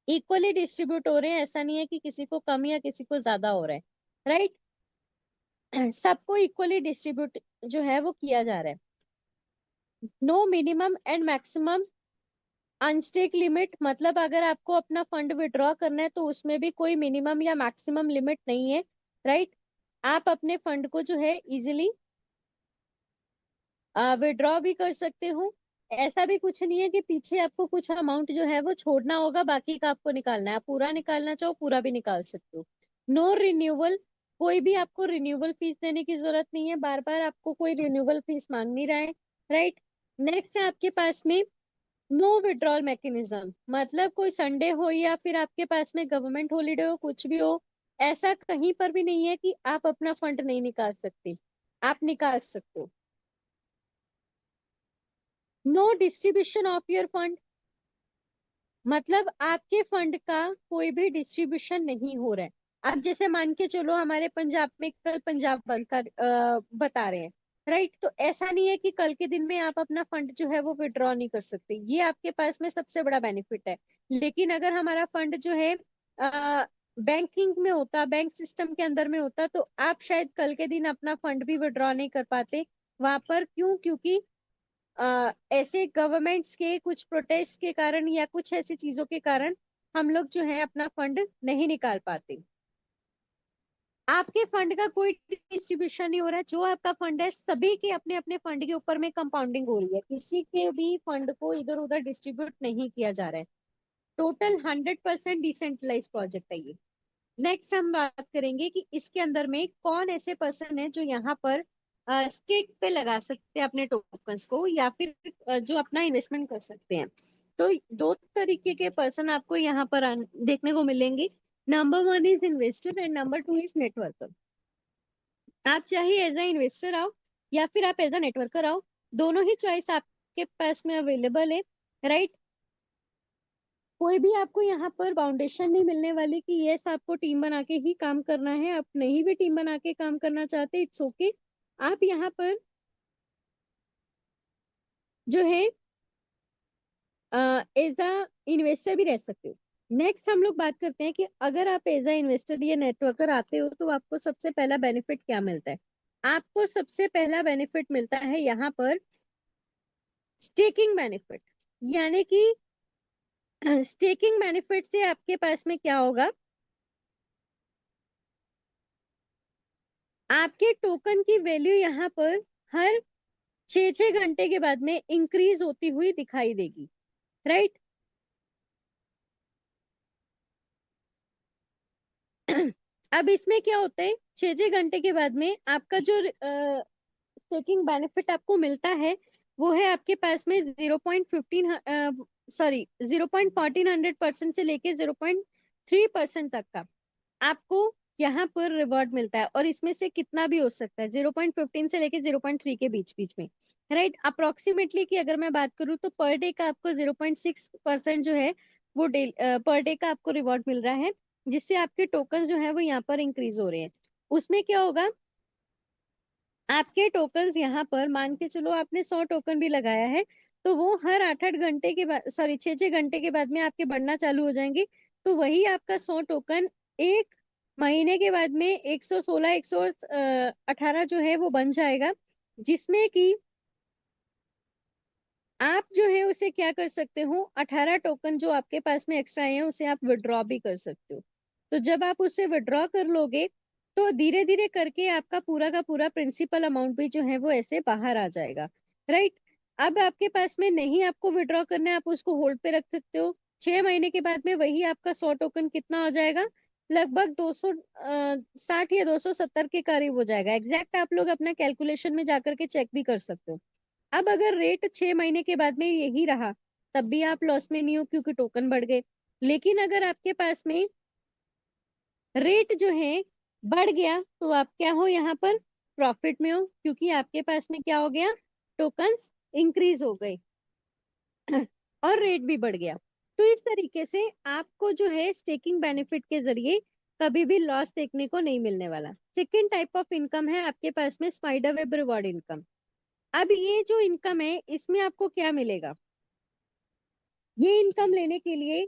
इक्वली डिस्ट्रीब्यूट हो रहे हैं, ऐसा नहीं है कि किसी को कम या किसी को ज्यादा हो रहा है। राइट, सबको इक्वली डिस्ट्रीब्यूट जो है वो किया जा रहा है। No minimum and maximum unstake limit, मतलब अगर आपको अपना फंड विड्रॉ करना है, तो उसमें भी कोई मिनिमम या मैक्सिमम लिमिट नहीं है। राइट, आप अपने फंड को जो है इजिली विड्रॉ भी कर सकते हो। ऐसा भी कुछ नहीं है कि पीछे आपको कुछ अमाउंट जो है वो छोड़ना होगा, बाकी का आपको निकालना है, आप पूरा निकालना चाहो पूरा भी निकाल सकते हो। नो रिन्यूअल, कोई भी आपको रिन्यूअल फीस देने की जरूरत नहीं है, बार बार आपको कोई रिन्यूअल फीस मांग नहीं रहा है। राइट, नेक्स्ट है आपके पास में नो विड्रॉल मैकेनिज्म, मतलब कोई संडे हो या फिर आपके पास में गवर्नमेंट हॉलीडे हो, कुछ भी हो, ऐसा कहीं पर भी नहीं है कि आप अपना फंड नहीं निकाल सकते, आप निकाल सकते हो। No distribution of your fund, मतलब आपके फंड का कोई भी डिस्ट्रीब्यूशन नहीं हो रहा है। अब जैसे मान के चलो हमारे पंजाब में कल पंजाब बंद कर बता रहे हैं, राइट, तो ऐसा नहीं है कि कल के दिन में आप अपना फंड जो है वो विड्रॉ नहीं कर सकते, ये आपके पास में सबसे बड़ा बेनिफिट है। लेकिन अगर हमारा फंड जो है बैंकिंग में होता, बैंक सिस्टम के अंदर में होता, तो आप शायद कल के दिन अपना फंड भी विड्रॉ नहीं कर पाते वहां पर। क्यों? क्योंकि ऐसे गवर्नमेंट्स के कुछ प्रोटेस्ट के कारण या कुछ ऐसी चीजों के कारण हम लोग जो है अपना फंड नहीं निकाल पाते। आपके फंड का कोई डिस्ट्रीब्यूशन नहीं हो रहा है, जो आपका फंड है सभी के अपने अपने फंड के ऊपर में कंपाउंडिंग हो रही है, किसी के भी फंड को इधर उधर डिस्ट्रीब्यूट नहीं किया जा रहा है। टोटल 100% डिसेंट्रलाइज प्रोजेक्ट है ये। नेक्स्ट हम बात करेंगे कि इसके अंदर में कौन ऐसे पर्सन है जो यहाँ पर स्टेक पे लगा सकते हैं अपने टोकन्स को, या फिर जो अपना इन्वेस्टमेंट कर सकते हैं। तो दो तरीके के पर्सन आपको यहाँ पर देखने को मिलेंगे। Number one is investor and number two is networker. आप चाहे एज अ इन्वेस्टर आओ या फिर आप एज अ नेटवर्कर आओ, दोनों ही चॉइस आपके पास में अवेलेबल है, राइट। कोई भी आपको यहाँ पर बाउंडेशन नहीं मिलने वाली कि यस आपको टीम बना के ही काम करना है, आप नहीं भी टीम बना के काम करना चाहते, इट्स ओके। आप यहाँ पर जो है एज अ इन्वेस्टर भी रह सकते हो। नेक्स्ट हम लोग बात करते हैं कि अगर आप एज अ इन्वेस्टर या नेटवर्कर आते हो तो आपको सबसे पहला बेनिफिट क्या मिलता है। आपको सबसे पहला बेनिफिट मिलता है यहाँ पर स्टेकिंग बेनिफिट। यानी कि स्टेकिंग बेनिफिट से आपके पास में क्या होगा, आपके टोकन की वैल्यू यहाँ पर हर 6-6 घंटे के बाद में इंक्रीज होती हुई दिखाई देगी, राइट। अब इसमें क्या होता है, 6-6 घंटे के बाद में आपका जो स्टेकिंग बेनिफिट आपको मिलता है वो है आपके पास में 0.15 सॉरी 0.1400% से लेके 0.3% तक का आपको यहाँ पर रिवॉर्ड मिलता है। और इसमें से कितना भी हो सकता है, 0.15 से लेके 0.3 के बीच बीच में, राइट। अप्रोक्सीमेटली की अगर मैं बात करूँ तो पर डे का आपको 0.6% जो है वो डे पर डे का आपको रिवॉर्ड मिल रहा है, जिससे आपके टोकन जो है वो यहाँ पर इंक्रीज हो रहे हैं। उसमें क्या होगा, आपके टोकन्स यहाँ पर मान के चलो आपने 100 टोकन भी लगाया है, तो वो हर 8-8 घंटे के बाद, सॉरी 6-6 घंटे के बाद में आपके बढ़ना चालू हो जाएंगे। तो वही आपका 100 टोकन एक महीने के बाद में 116 118 जो है वो बन जाएगा, जिसमें कि आप जो है उसे क्या कर सकते हो, 18 टोकन जो आपके पास में एक्स्ट्रा आए हैं उसे आप विड्रॉ भी कर सकते हो। तो जब आप उसे विड्रॉ कर लोगे तो धीरे धीरे करके आपका पूरा का पूरा प्रिंसिपल अमाउंट भी जो है वो ऐसे बाहर आ जाएगा, राइट। अब आपके पास में नहीं आपको विड्रॉ करना है, आप उसको होल्ड पे रख सकते हो। 6 महीने के बाद में वही आपका 100 टोकन कितना हो जाएगा, लगभग 260 या 270 के करीब हो जाएगा। एग्जैक्ट आप लोग अपना कैलकुलेशन में जाकर के चेक भी कर सकते हो। अब अगर रेट 6 महीने के बाद में यही रहा तब भी आप लॉस में नहीं हो क्योंकि टोकन बढ़ गए। लेकिन अगर आपके पास में रेट जो है बढ़ गया तो आप क्या हो, यहाँ पर प्रॉफिट में हो, क्योंकि आपके पास में क्या हो गया, टोकन्स इंक्रीज हो गए और रेट भी बढ़ गया। तो इस तरीके से आपको जो है स्टेकिंग बेनिफिट के जरिए कभी भी लॉस देखने को नहीं मिलने वाला। सेकेंड टाइप ऑफ इनकम है आपके पास में स्पाइडर वेब रिवॉर्ड इनकम। अब ये जो इनकम है इसमें आपको क्या मिलेगा, ये इनकम लेने के लिए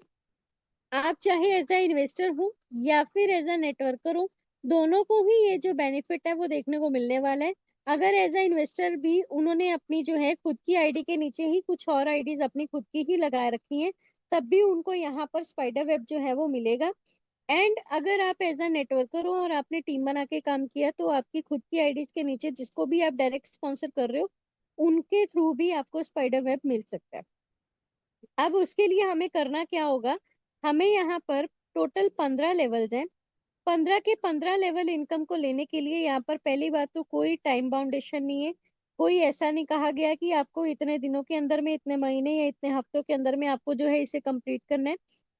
आप चाहे एज अ इन्वेस्टर हो या फिर एज अ नेटवर्कर हो, दोनों को ही ये जो बेनिफिट है वो देखने को मिलने वाला है। अगर एज अ इन्वेस्टर भी उन्होंने अपनी जो है खुद की आईडी के नीचे ही कुछ और आईडीज अपनी खुद की ही लगाए रखी हैं, तब भी उनको यहाँ पर स्पाइडर वेब जो है वो मिलेगा। एंड अगर आप एज अ नेटवर्कर हो और आपने टीम बना के काम किया तो आपकी खुद की आईडीज के नीचे जिसको भी आप डायरेक्ट स्पॉन्सर कर रहे हो उनके थ्रू भी आपको स्पाइडर वेब मिल सकता है। अब उसके लिए हमें करना क्या होगा, हमें यहाँ पर टोटल 15 लेवल्स हैं। 15 के 15 लेवल इनकम को लेने के लिए यहाँ पर पहली बात तो कोई टाइम बाउंडेशन नहीं है। कोई ऐसा नहीं कहा गया कि आपको इतने दिनों के अंदर में, इतने महीने या इतने हफ्तों के अंदर में आपको जो है इसे कंप्लीट करना है।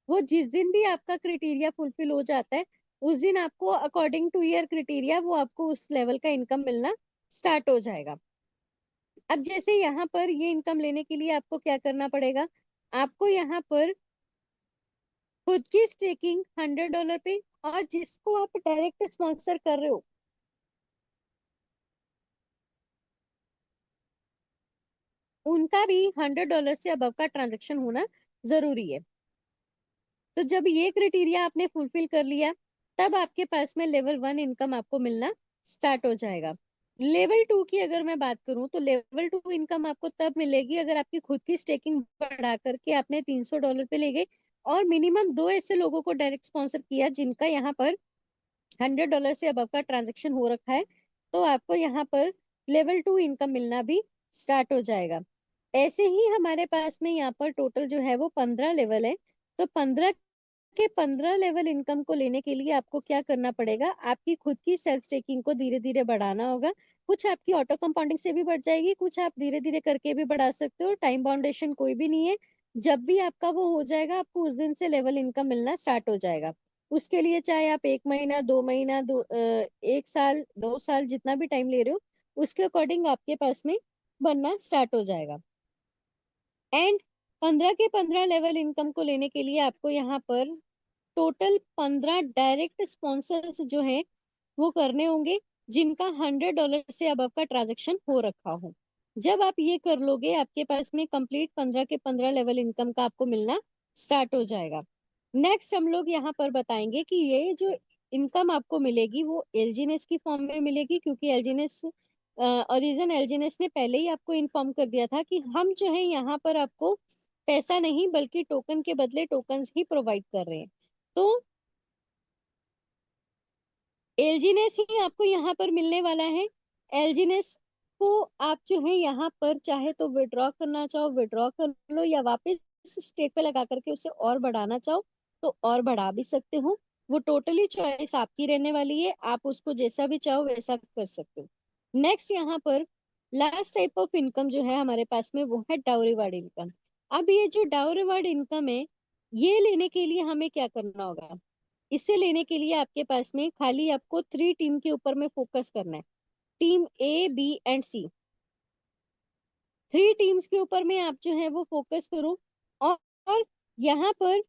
वो जिस दिन भी आपका क्राइटेरिया फुलफिल हो जाता है उस दिन आपको अकॉर्डिंग टू ईयर क्राइटेरिया वो आपको उस लेवल का इनकम मिलना स्टार्ट हो जाएगा। अब जैसे यहाँ पर ये इनकम लेने के लिए आपको क्या करना पड़ेगा, आपको यहाँ पर खुद की स्टेकिंग $100 पे, और जिसको आप डायरेक्ट स्पॉन्सर कर रहे हो उनका भी $100 से अबव का ट्रांजेक्शन होना जरूरी है। तो जब ये क्राइटेरिया आपने फुलफिल कर लिया तब आपके पास में लेवल 1 इनकम आपको मिलना स्टार्ट हो जाएगा। लेवल 2 की अगर मैं बात करूं तो लेवल 2 इनकम आपको तब मिलेगी अगर आपकी खुद की स्टेकिंग बढ़ा करके आपने $300 पे ले गए और मिनिमम 2 ऐसे लोगों को डायरेक्ट स्पॉन्सर किया जिनका यहाँ पर $100 से अबव का ट्रांजेक्शन हो रखा है, तो आपको यहाँ पर लेवल 2 इनकम मिलना भी स्टार्ट हो जाएगा। ऐसे ही हमारे पास में यहाँ पर टोटल जो है वो 15 लेवल है। तो 15 के 15 लेवल इनकम को लेने के लिए आपको क्या करना पड़ेगा, आपकी खुद की सेल्फ स्टेकिंग को धीरे धीरे बढ़ाना होगा। कुछ आपकी ऑटो कंपाउंडिंग से भी बढ़ जाएगी, कुछ आप धीरे धीरे करके भी बढ़ा सकते हो। टाइम बाउंडेशन कोई भी नहीं है, जब भी आपका वो हो जाएगा आपको उस दिन से लेवल इनकम मिलना स्टार्ट हो जाएगा। उसके लिए चाहे आप 1 महीना, 2 महीना, 1 साल, 2 साल, जितना भी टाइम ले रहे हो उसके अकॉर्डिंग आपके पास में बनना स्टार्ट हो जाएगा। एंड 15 के 15 लेवल इनकम को लेने के लिए आपको यहाँ पर टोटल 15 डायरेक्ट स्पॉन्सर्स जो है वो करने होंगे, जिनका $100 से अबव का ट्रांजेक्शन हो रखा हो। जब आप ये कर लोगे आपके पास में कंप्लीट 15 के 15 लेवल इनकम का आपको मिलना स्टार्ट हो जाएगा। नेक्स्ट हम लोग यहाँ पर बताएंगे कि ये जो इनकम आपको मिलेगी वो एलजीनेस की फॉर्म में मिलेगी, क्योंकि एलजीनेस ओरिजिन एलजीनेस ने पहले ही आपको इन्फॉर्म कर दिया था कि हम जो है यहाँ पर आपको पैसा नहीं बल्कि टोकन के बदले टोकन्स ही प्रोवाइड कर रहे हैं। तो एलजीनेस ही आपको यहाँ पर मिलने वाला है। एलजीनेस को आप जो है यहाँ पर चाहे तो विड्रॉ करना चाहो विड्रॉ कर लो, या वापस स्टेक पे लगा करके उसे और बढ़ाना चाहो तो और बढ़ा भी सकते हो। वो टोटली चॉइस आपकी रहने वाली है, आप उसको जैसा भी चाहो वैसा कर सकते हो। नेक्स्ट यहाँ पर लास्ट टाइप ऑफ इनकम जो है हमारे पास में वो है डाउरी वार्ड इनकम। अब ये जो डाउरी वार्ड इनकम है, ये लेने के लिए हमें क्या करना होगा, इसे लेने के लिए आपके पास में खाली आपको 3 टीम के ऊपर में फोकस करना है। Team A, B and C, 3 teams के ऊपर में आप जो है वो फोकस करो। और यहाँ पर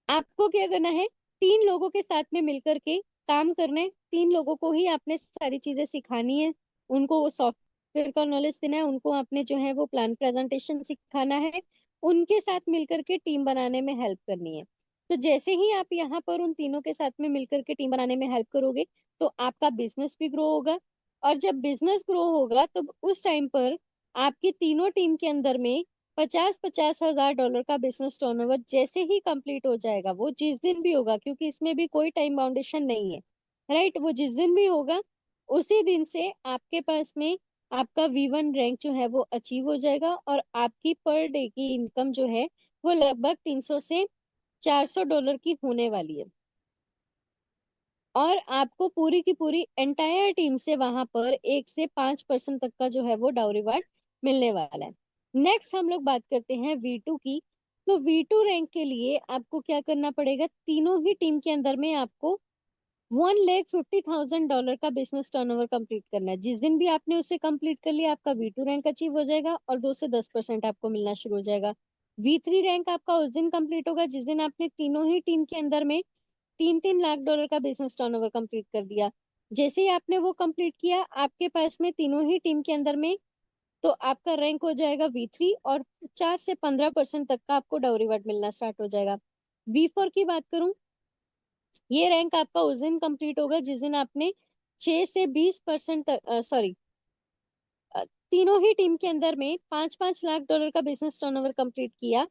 आपको क्या करना है, 3 लोगों के साथ में मिलकर के काम करना है। 3 लोगों को ही आपने सारी चीजें सिखानी है, उनको वो सॉफ्टवेयर का नॉलेज देना है, उनको आपने जो है वो प्लान प्रेजेंटेशन सिखाना है, उनके साथ मिलकर के टीम बनाने में हेल्प करनी है। तो जैसे ही आप यहाँ पर उन तीनों के साथ में मिलकर के टीम बनाने में हेल्प करोगे तो आपका बिजनेस भी ग्रो होगा। और जब बिजनेस ग्रो होगा तो उस टाइम पर आपकी तीनों टीम के अंदर में 50-50 हजार डॉलर का बिजनेस टर्नओवर जैसे ही कंप्लीट हो जाएगा, वो जिस दिन भी होगा क्योंकि इसमें भी कोई टाइम बाउंडेशन नहीं है, राइट, वो जिस दिन भी होगा उसी दिन से आपके पास में आपका V1 रैंक जो है वो अचीव हो जाएगा और आपकी पर डे की इनकम जो है वो लगभग 300 से $400 की होने वाली है। और आपको पूरी की पूरी एंटायर टीम से वहां पर 1 से 5% तक का जो है वो डाउरी वार्ड मिलने वाला है। नेक्स्ट हम लोग बात करते हैं V2 की। तो V2 रैंक के लिए आपको क्या करना पड़ेगा, तीनों ही टीम के अंदर में आपको $1,50,000 का बिजनेस टर्नओवर कंप्लीट करना है। जिस दिन भी आपने उसे कंप्लीट कर लिया आपका V2 रैंक अचीव हो जाएगा और 2 से 10% आपको मिलना शुरू हो जाएगा। V3 रैंक आपका उस दिन कंप्लीट होगा जिस दिन आपने तीनों ही टीम के अंदर में 3-3 लाख डॉलर का बिजनेस टर्नओवर कंप्लीट कर दिया। जैसे ही आपने वो कंप्लीट किया आपके पास में तीनों ही टीम के अंदर में तो आपका रैंक हो जाएगा V3 और 4 से 15% तक का आपको डाउरी वार्ड मिलना स्टार्ट हो जाएगा। V4 की बात करूं, ये रैंक आपका उस दिन कंप्लीट होगा जिस दिन आपने 6 से 20% तक सॉरी तीनों ही टीम के अंदर में 5-5 लाख डॉलर का बिजनेस टर्नओवर कंप्लीट किया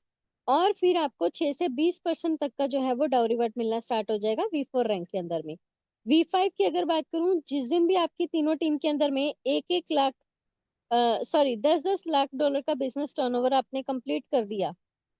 और फिर आपको 6 से 20% तक का जो है वो डाउरी वार्ड मिलना स्टार्ट हो जाएगा V4 रैंक के अंदर में। V5 की अगर बात करूं, जिस दिन भी आपकी तीनों टीम के अंदर में 1-1 लाख 10-10 लाख डॉलर का बिजनेस टर्नओवर आपने कंप्लीट कर दिया,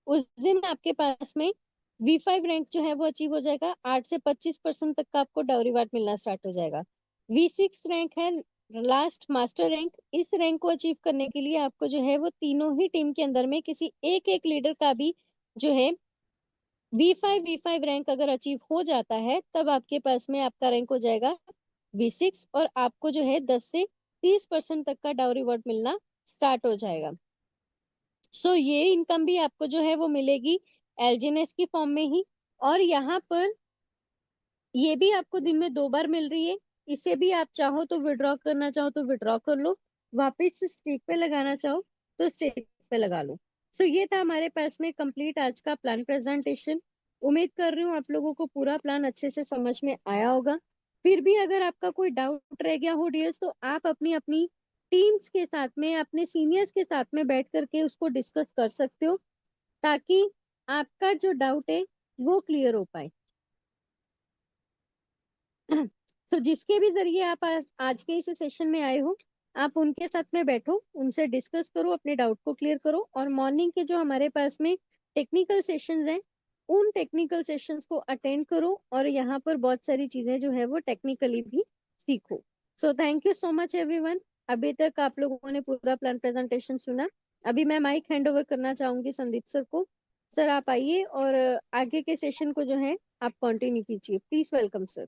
उस दिन आपके पास में V5 रैंक जो है वो अचीव हो जाएगा। 8 से 25% तक का आपको डाउरी वार्ड मिलना स्टार्ट हो जाएगा। V6 रैंक है लास्ट मास्टर रैंक। इस रैंक को अचीव करने के लिए आपको जो है वो तीनों ही टीम के अंदर में किसी एक एक लीडर का भी जो है V5 रैंक अगर अचीव हो जाता है तब आपके पास में आपका रैंक हो जाएगा V6 और आपको जो है 10 से 30% तक का डाउरी वर्ड मिलना स्टार्ट हो जाएगा। सो ये इनकम भी आपको जो है वो मिलेगी एलजीएनएस की फॉर्म में ही। और यहाँ पर ये भी आपको दिन में 2 बार मिल रही है। इसे भी आप चाहो तो विड्रॉ करना चाहो तो विड्रॉ कर लो, वापस से स्टेक पे लगाना चाहो तो स्टेक पे लगा लो। सो ये था हमारे पास में कंप्लीट आज का प्लान प्रेजेंटेशन। उम्मीद कर रही हूँ आप लोगों को पूरा प्लान अच्छे से समझ में आया होगा। फिर भी अगर आपका कोई डाउट रह गया हो डियर्स तो आप अपनी अपनी टीम्स के साथ में अपने सीनियर्स के साथ में बैठ करके उसको डिस्कस कर सकते हो, ताकि आपका जो डाउट है वो क्लियर हो पाए। तो जिसके भी जरिए आप आज के इस सेशन में आए हो, आप उनके साथ में बैठो, उनसे डिस्कस करो, अपने डाउट को क्लियर करो, और मॉर्निंग के जो हमारे पास में टेक्निकल सेशंस हैं, उन टेक्निकल सेशंस को अटेंड करो, और यहाँ पर बहुत सारी चीजें जो है वो टेक्निकली भी सीखो। So thank you so much everyone. अभी तक आप लोगों ने पूरा प्लान प्रेजेंटेशन सुना। अभी मैं माइक हैंड ओवर करना चाहूंगी संदीप सर को। सर आप आइए और आगे के सेशन को जो है आप कंटिन्यू कीजिए, please. Welcome sir.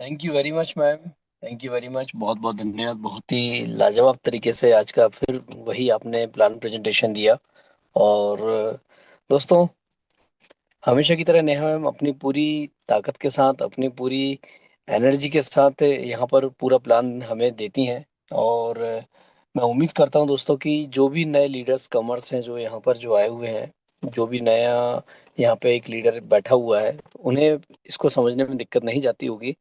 Thank you very much ma'am. Thank you very much, बहुत बहुत धन्यवाद। बहुत ही लाजवाब तरीके से आज का फिर वही आपने प्लान प्रेजेंटेशन दिया। और दोस्तों, हमेशा की तरह नेहा मैम अपनी पूरी ताकत के साथ, अपनी पूरी एनर्जी के साथ यहाँ पर पूरा प्लान हमें देती हैं। और मैं उम्मीद करता हूँ दोस्तों कि जो भी नए लीडर्स कमर्स हैं जो यहाँ पर जो आए हुए हैं, जो भी नया यहाँ पे एक लीडर बैठा हुआ है, उन्हें इसको समझने में दिक्कत नहीं जाती होगी।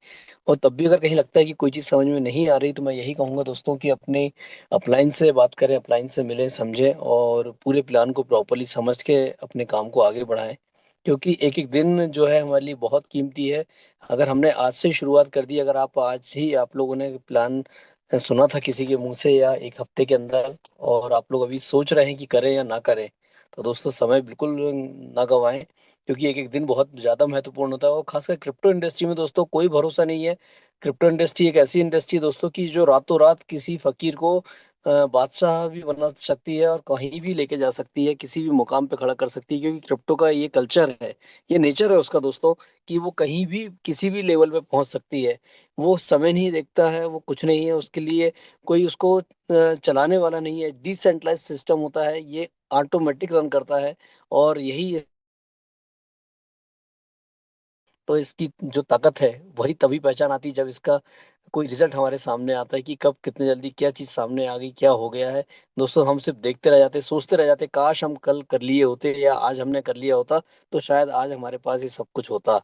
और तब भी अगर कहीं लगता है कि कोई चीज़ समझ में नहीं आ रही, तो मैं यही कहूँगा दोस्तों कि अपने अपलाइन से बात करें, अपलाइन से मिलें, समझें और पूरे प्लान को प्रॉपरली समझ के अपने काम को आगे बढ़ाएं। क्योंकि एक एक दिन जो है हमारे लिए बहुत कीमती है। अगर हमने आज से ही शुरुआत कर दी, अगर आप ही आप लोगों ने प्लान सुना था किसी के मुंह से या एक हफ्ते के अंदर, और आप लोग अभी सोच रहे हैं कि करें या ना करें, तो दोस्तों समय बिल्कुल ना गंवाएं। क्योंकि एक एक दिन बहुत ज़्यादा महत्वपूर्ण होता है, और खासकर क्रिप्टो इंडस्ट्री में दोस्तों कोई भरोसा नहीं है। क्रिप्टो इंडस्ट्री एक ऐसी इंडस्ट्री है दोस्तों की जो रातों रात किसी फकीर को बादशाह भी बना सकती है और कहीं भी लेके जा सकती है, किसी भी मुकाम पे खड़ा कर सकती है। क्योंकि क्रिप्टो का ये कल्चर है, ये नेचर है उसका दोस्तों, कि वो कहीं भी किसी भी लेवल पे पहुंच सकती है। वो समय नहीं देखता है, वो कुछ नहीं है उसके लिए, कोई उसको चलाने वाला नहीं है। डिसेंट्रलाइज सिस्टम होता है, ये ऑटोमेटिक रन करता है। और यही, तो इसकी जो ताकत है वही तभी पहचान आती है जब इसका कोई रिजल्ट हमारे सामने आता है कि कब कितने जल्दी क्या चीज़ सामने आ गई, क्या हो गया है। दोस्तों, हम सिर्फ देखते रह जाते, सोचते रह जाते, काश हम कल कर लिए होते या आज हमने कर लिया होता, तो शायद आज हमारे पास ये सब कुछ होता।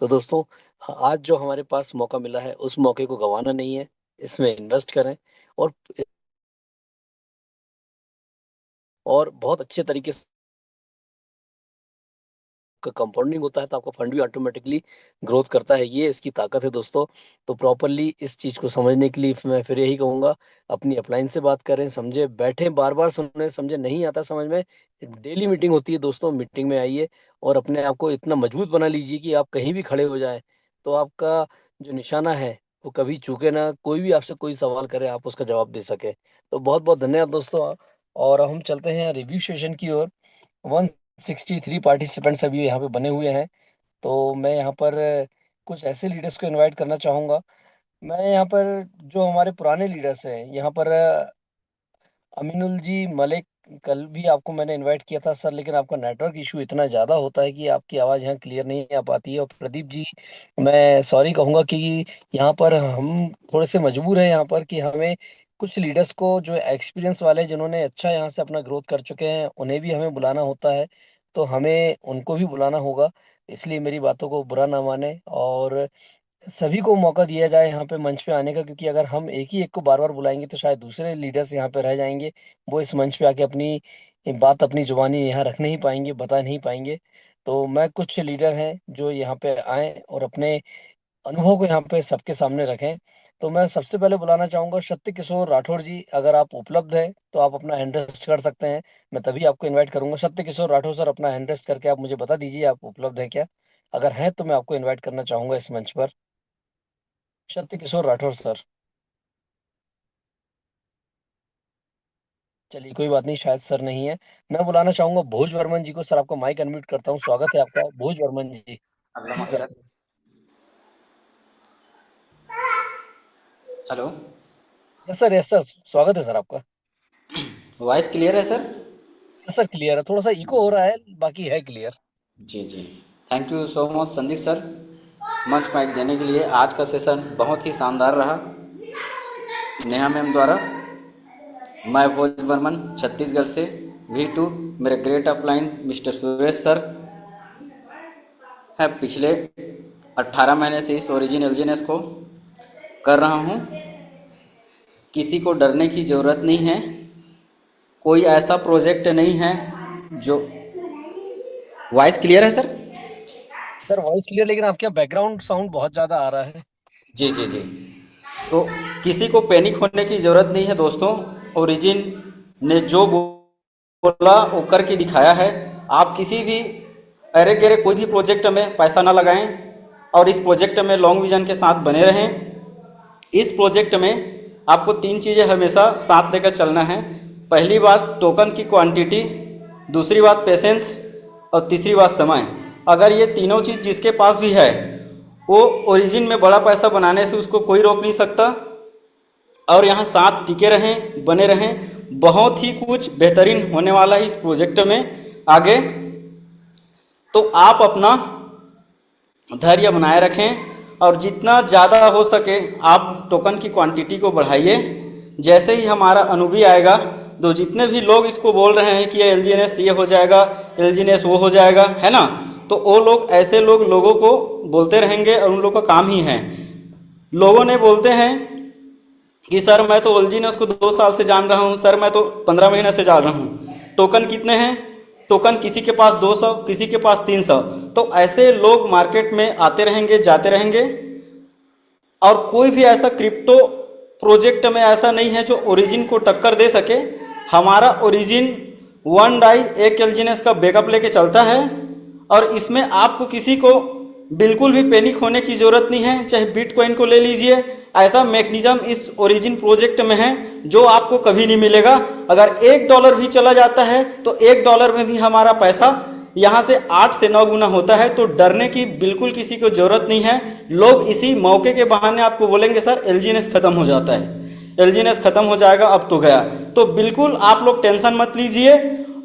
तो दोस्तों, आज जो हमारे पास मौका मिला है उस मौके को गंवाना नहीं है, इसमें इन्वेस्ट करें। और बहुत अच्छे तरीके से का कंपाउंडिंग होता है, तो आपका फंड भी ऑटोमेटिकली ग्रोथ करता है। ये इसकी ताकत है दोस्तों। तो प्रॉपरली इस चीज को समझने के लिए मैं फिर यही कहूंगा, अपनी अपलाइन से बात करें, समझे, बैठे, बार बार सुने, समझे, नहीं आता समझ में, डेली मीटिंग होती है दोस्तों, मीटिंग में आइए और अपने आप को इतना मजबूत बना लीजिए कि आप कहीं भी खड़े हो जाए तो आपका जो निशाना है वो कभी चूके ना, कोई भी आपसे कोई सवाल करे आप उसका जवाब दे सके। तो बहुत बहुत धन्यवाद दोस्तों। और हम चलते हैं रिव्यू सेशन की ओर। 163 पार्टिसिपेंट्स अभी यहाँ पे बने हुए हैं। तो मैं यहाँ पर कुछ ऐसे लीडर्स को इनवाइट करना चाहूँगा। मैं यहाँ पर जो हमारे पुराने लीडर्स हैं, यहाँ पर अमीनुल जी मलिक, कल भी आपको मैंने इनवाइट किया था सर, लेकिन आपका नेटवर्क इशू इतना ज़्यादा होता है कि आपकी आवाज़ यहाँ क्लियर नहीं आ पाती है। और प्रदीप जी, मैं सॉरी कहूँगा कि यहाँ पर हम थोड़े से मजबूर हैं यहाँ पर कि हमें कुछ लीडर्स को जो एक्सपीरियंस वाले, जिन्होंने अच्छा यहाँ से अपना ग्रोथ कर चुके हैं, उन्हें भी हमें बुलाना होता है। तो हमें उनको भी बुलाना होगा, इसलिए मेरी बातों को बुरा ना माने और सभी को मौका दिया जाए यहाँ पे मंच पे आने का। क्योंकि अगर हम एक ही एक को बार बार बुलाएंगे तो शायद दूसरे लीडर्स यहाँ पे रह जाएंगे, वो इस मंच पे आके अपनी बात, अपनी जुबानी यहाँ रख नहीं पाएंगे, बता नहीं पाएंगे। तो मैं कुछ लीडर हैं जो यहाँ पे आए और अपने अनुभव को यहाँ पे सबके सामने रखें। तो मैं सबसे पहले बुलाना चाहूंगा सत्य किशोर राठौर जी। अगर आप उपलब्ध हैं तो आप अपना हैंड रेस्ट कर सकते हैं, मैं तभी आपको इनवाइट करूंगा। सत्य किशोर राठौर सर, अपना हैंड रेस्ट करके आप मुझे बता दीजिए आप उपलब्ध हैं क्या। अगर हैं तो मैं आपको इनवाइट करना चाहूंगा इस मंच पर। सत्य किशोर राठौर सर। चलिए कोई बात नहीं, शायद सर नहीं है। मैं बुलाना चाहूंगा भोज वर्मन जी को। सर, आपका माइक अनम्यूट करता हूँ, स्वागत है आपका भोज वर्मन जी। अगला please master. Welcome. Hello. Yes sir, yes sir, स्वागत है सर आपका। वॉइस क्लियर है सर? यस सर, क्लियर है, थोड़ा सा इको हो रहा है, बाकी है clear. Ji ji. Thank you so much Sandeep sir, मंच माइक देने के लिए। आज का सेशन बहुत ही शानदार रहा नेहा मैम द्वारा। मैं भोज बर्मन छत्तीसगढ़ से V2, मेरे great upline mister Suresh sir है। पिछले 18 महीने से इस ओरिजिन एलजीएनएस को कर रहा हूँ। किसी को डरने की ज़रूरत नहीं है। कोई ऐसा प्रोजेक्ट नहीं है जो वॉइस क्लियर है सर? सर वॉइस क्लियर, लेकिन आपके बैकग्राउंड साउंड बहुत ज्यादा आ रहा है। जी जी जी। तो किसी को पैनिक होने की ज़रूरत नहीं है दोस्तों। ओरिजिन ने जो बोला वो करके दिखाया है। आप किसी भी अरे गहरे कोई भी प्रोजेक्ट में पैसा ना लगाएं और इस प्रोजेक्ट में लॉन्ग विजन के साथ बने रहें। इस प्रोजेक्ट में आपको तीन चीज़ें हमेशा साथ लेकर चलना है। पहली बात टोकन की क्वांटिटी, दूसरी बात पेशेंस और तीसरी बात समय। अगर ये तीनों चीज़ जिसके पास भी है वो ओरिजिन में बड़ा पैसा बनाने से उसको कोई रोक नहीं सकता। और यहाँ साथ टिके रहें, बने रहें। बहुत ही कुछ बेहतरीन होने वाला है इस प्रोजेक्ट में आगे। तो आप अपना धैर्य बनाए रखें और जितना ज़्यादा हो सके आप टोकन की क्वांटिटी को बढ़ाइए। जैसे ही हमारा अनुभवी आएगा तो जितने भी लोग इसको बोल रहे हैं कि ये एलजीएनएस ये हो जाएगा, एलजीएनएस वो हो जाएगा, है ना, तो वो लोग ऐसे लोगों को बोलते रहेंगे और उन लोगों का काम ही है। लोगों ने बोलते हैं कि सर मैं तो एलजीएनएस को 2 साल से जान रहा हूँ, सर मैं तो 15 महीने से जान रहा हूँ, टोकन कितने हैं? टोकन किसी के पास 200, किसी के पास 300। तो ऐसे लोग मार्केट में आते रहेंगे, जाते रहेंगे। और कोई भी ऐसा क्रिप्टो प्रोजेक्ट में ऐसा नहीं है जो ओरिजिन को टक्कर दे सके। हमारा ओरिजिन वन डाई एक एलजीएनएस का बैकअप लेके चलता है और इसमें आपको किसी को बिल्कुल भी पैनिक होने की ज़रूरत नहीं है। चाहे बिटकॉइन को ले लीजिए, ऐसा मैकेनिज्म इस ओरिजिन प्रोजेक्ट में है जो आपको कभी नहीं मिलेगा। अगर $1 भी चला जाता है तो $1 में भी हमारा पैसा यहाँ से 8 से 9 गुना होता है। तो डरने की बिल्कुल किसी को ज़रूरत नहीं है। लोग इसी मौके के बहाने आपको बोलेंगे सर एलजीएनएस ख़त्म हो जाता है, एलजीएनएस ख़त्म हो जाएगा, अब तो गया। तो बिल्कुल आप लोग टेंशन मत लीजिए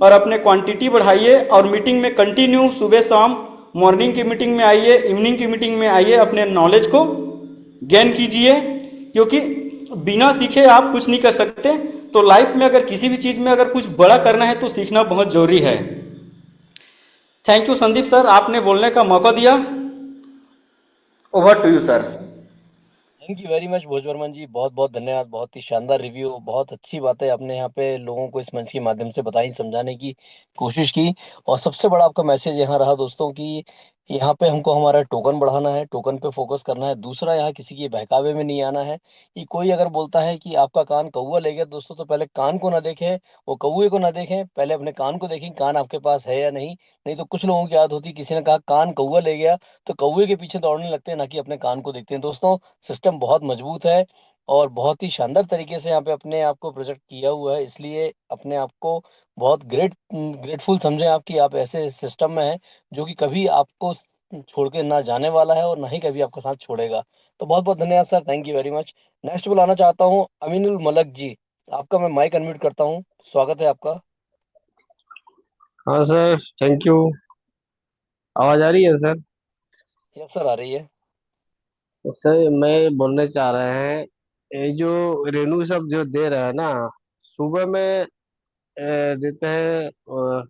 और अपने क्वांटिटी बढ़ाइए और मीटिंग में कंटिन्यू सुबह शाम मॉर्निंग की मीटिंग में आइए, इवनिंग की मीटिंग में आइए, अपने नॉलेज को गेन कीजिए। क्योंकि बिना सीखे आप कुछ नहीं कर सकते। तो लाइफ में अगर किसी भी चीज़ में अगर कुछ बड़ा करना है तो सीखना बहुत ज़रूरी है। थैंक यू संदीप सर, आपने बोलने का मौका दिया। Over to you sir. Thank you very much Bhoj Varman ji, बहुत बहुत धन्यवाद। बहुत ही शानदार रिव्यू, बहुत अच्छी बातें आपने यहाँ पे लोगों को इस मंच के माध्यम से बताई, समझाने की कोशिश की। और सबसे बड़ा आपका मैसेज यहाँ रहा दोस्तों कि यहाँ पे हमको हमारा टोकन बढ़ाना है, टोकन पे फोकस करना है। दूसरा, यहाँ किसी के बहकावे में नहीं आना है। कि कोई अगर बोलता है कि आपका कान कौवा ले गया दोस्तों, तो पहले कान को ना देखें, वो कौवे को ना देखें, पहले अपने कान को देखें, कान आपके पास है या नहीं। नहीं तो कुछ लोगों की आदत होती है, किसी ने कहा कान कौवा ले गया तो कौवे के पीछे दौड़ने लगते हैं, ना कि अपने कान को देखते हैं। दोस्तों सिस्टम बहुत मजबूत है और बहुत ही शानदार तरीके से यहाँ पे अपने आप को प्रोजेक्ट किया हुआ है। इसलिए अपने आप को बहुत ग्रेटफुल समझें आप कि आप ऐसे सिस्टम में हैं जो कि कभी आपको छोड़ के ना जाने वाला है और ना ही कभी आपका साथ छोड़ेगा। तो बहुत बहुत धन्यवाद sir, thank you very much. Next बुलाना चाहता हूँ अमीनुल मलक जी। आपका मैं माइक अनम्यूट करता हूँ, स्वागत है आपका। हाँ सर, थैंक यू। आवाज आ रही है सर? यस सर, आ रही है। तो सर मैं बोलने चाह रहे हैं, ये जो रेनू सब जो दे रहा है ना, सुबह में देते हैं और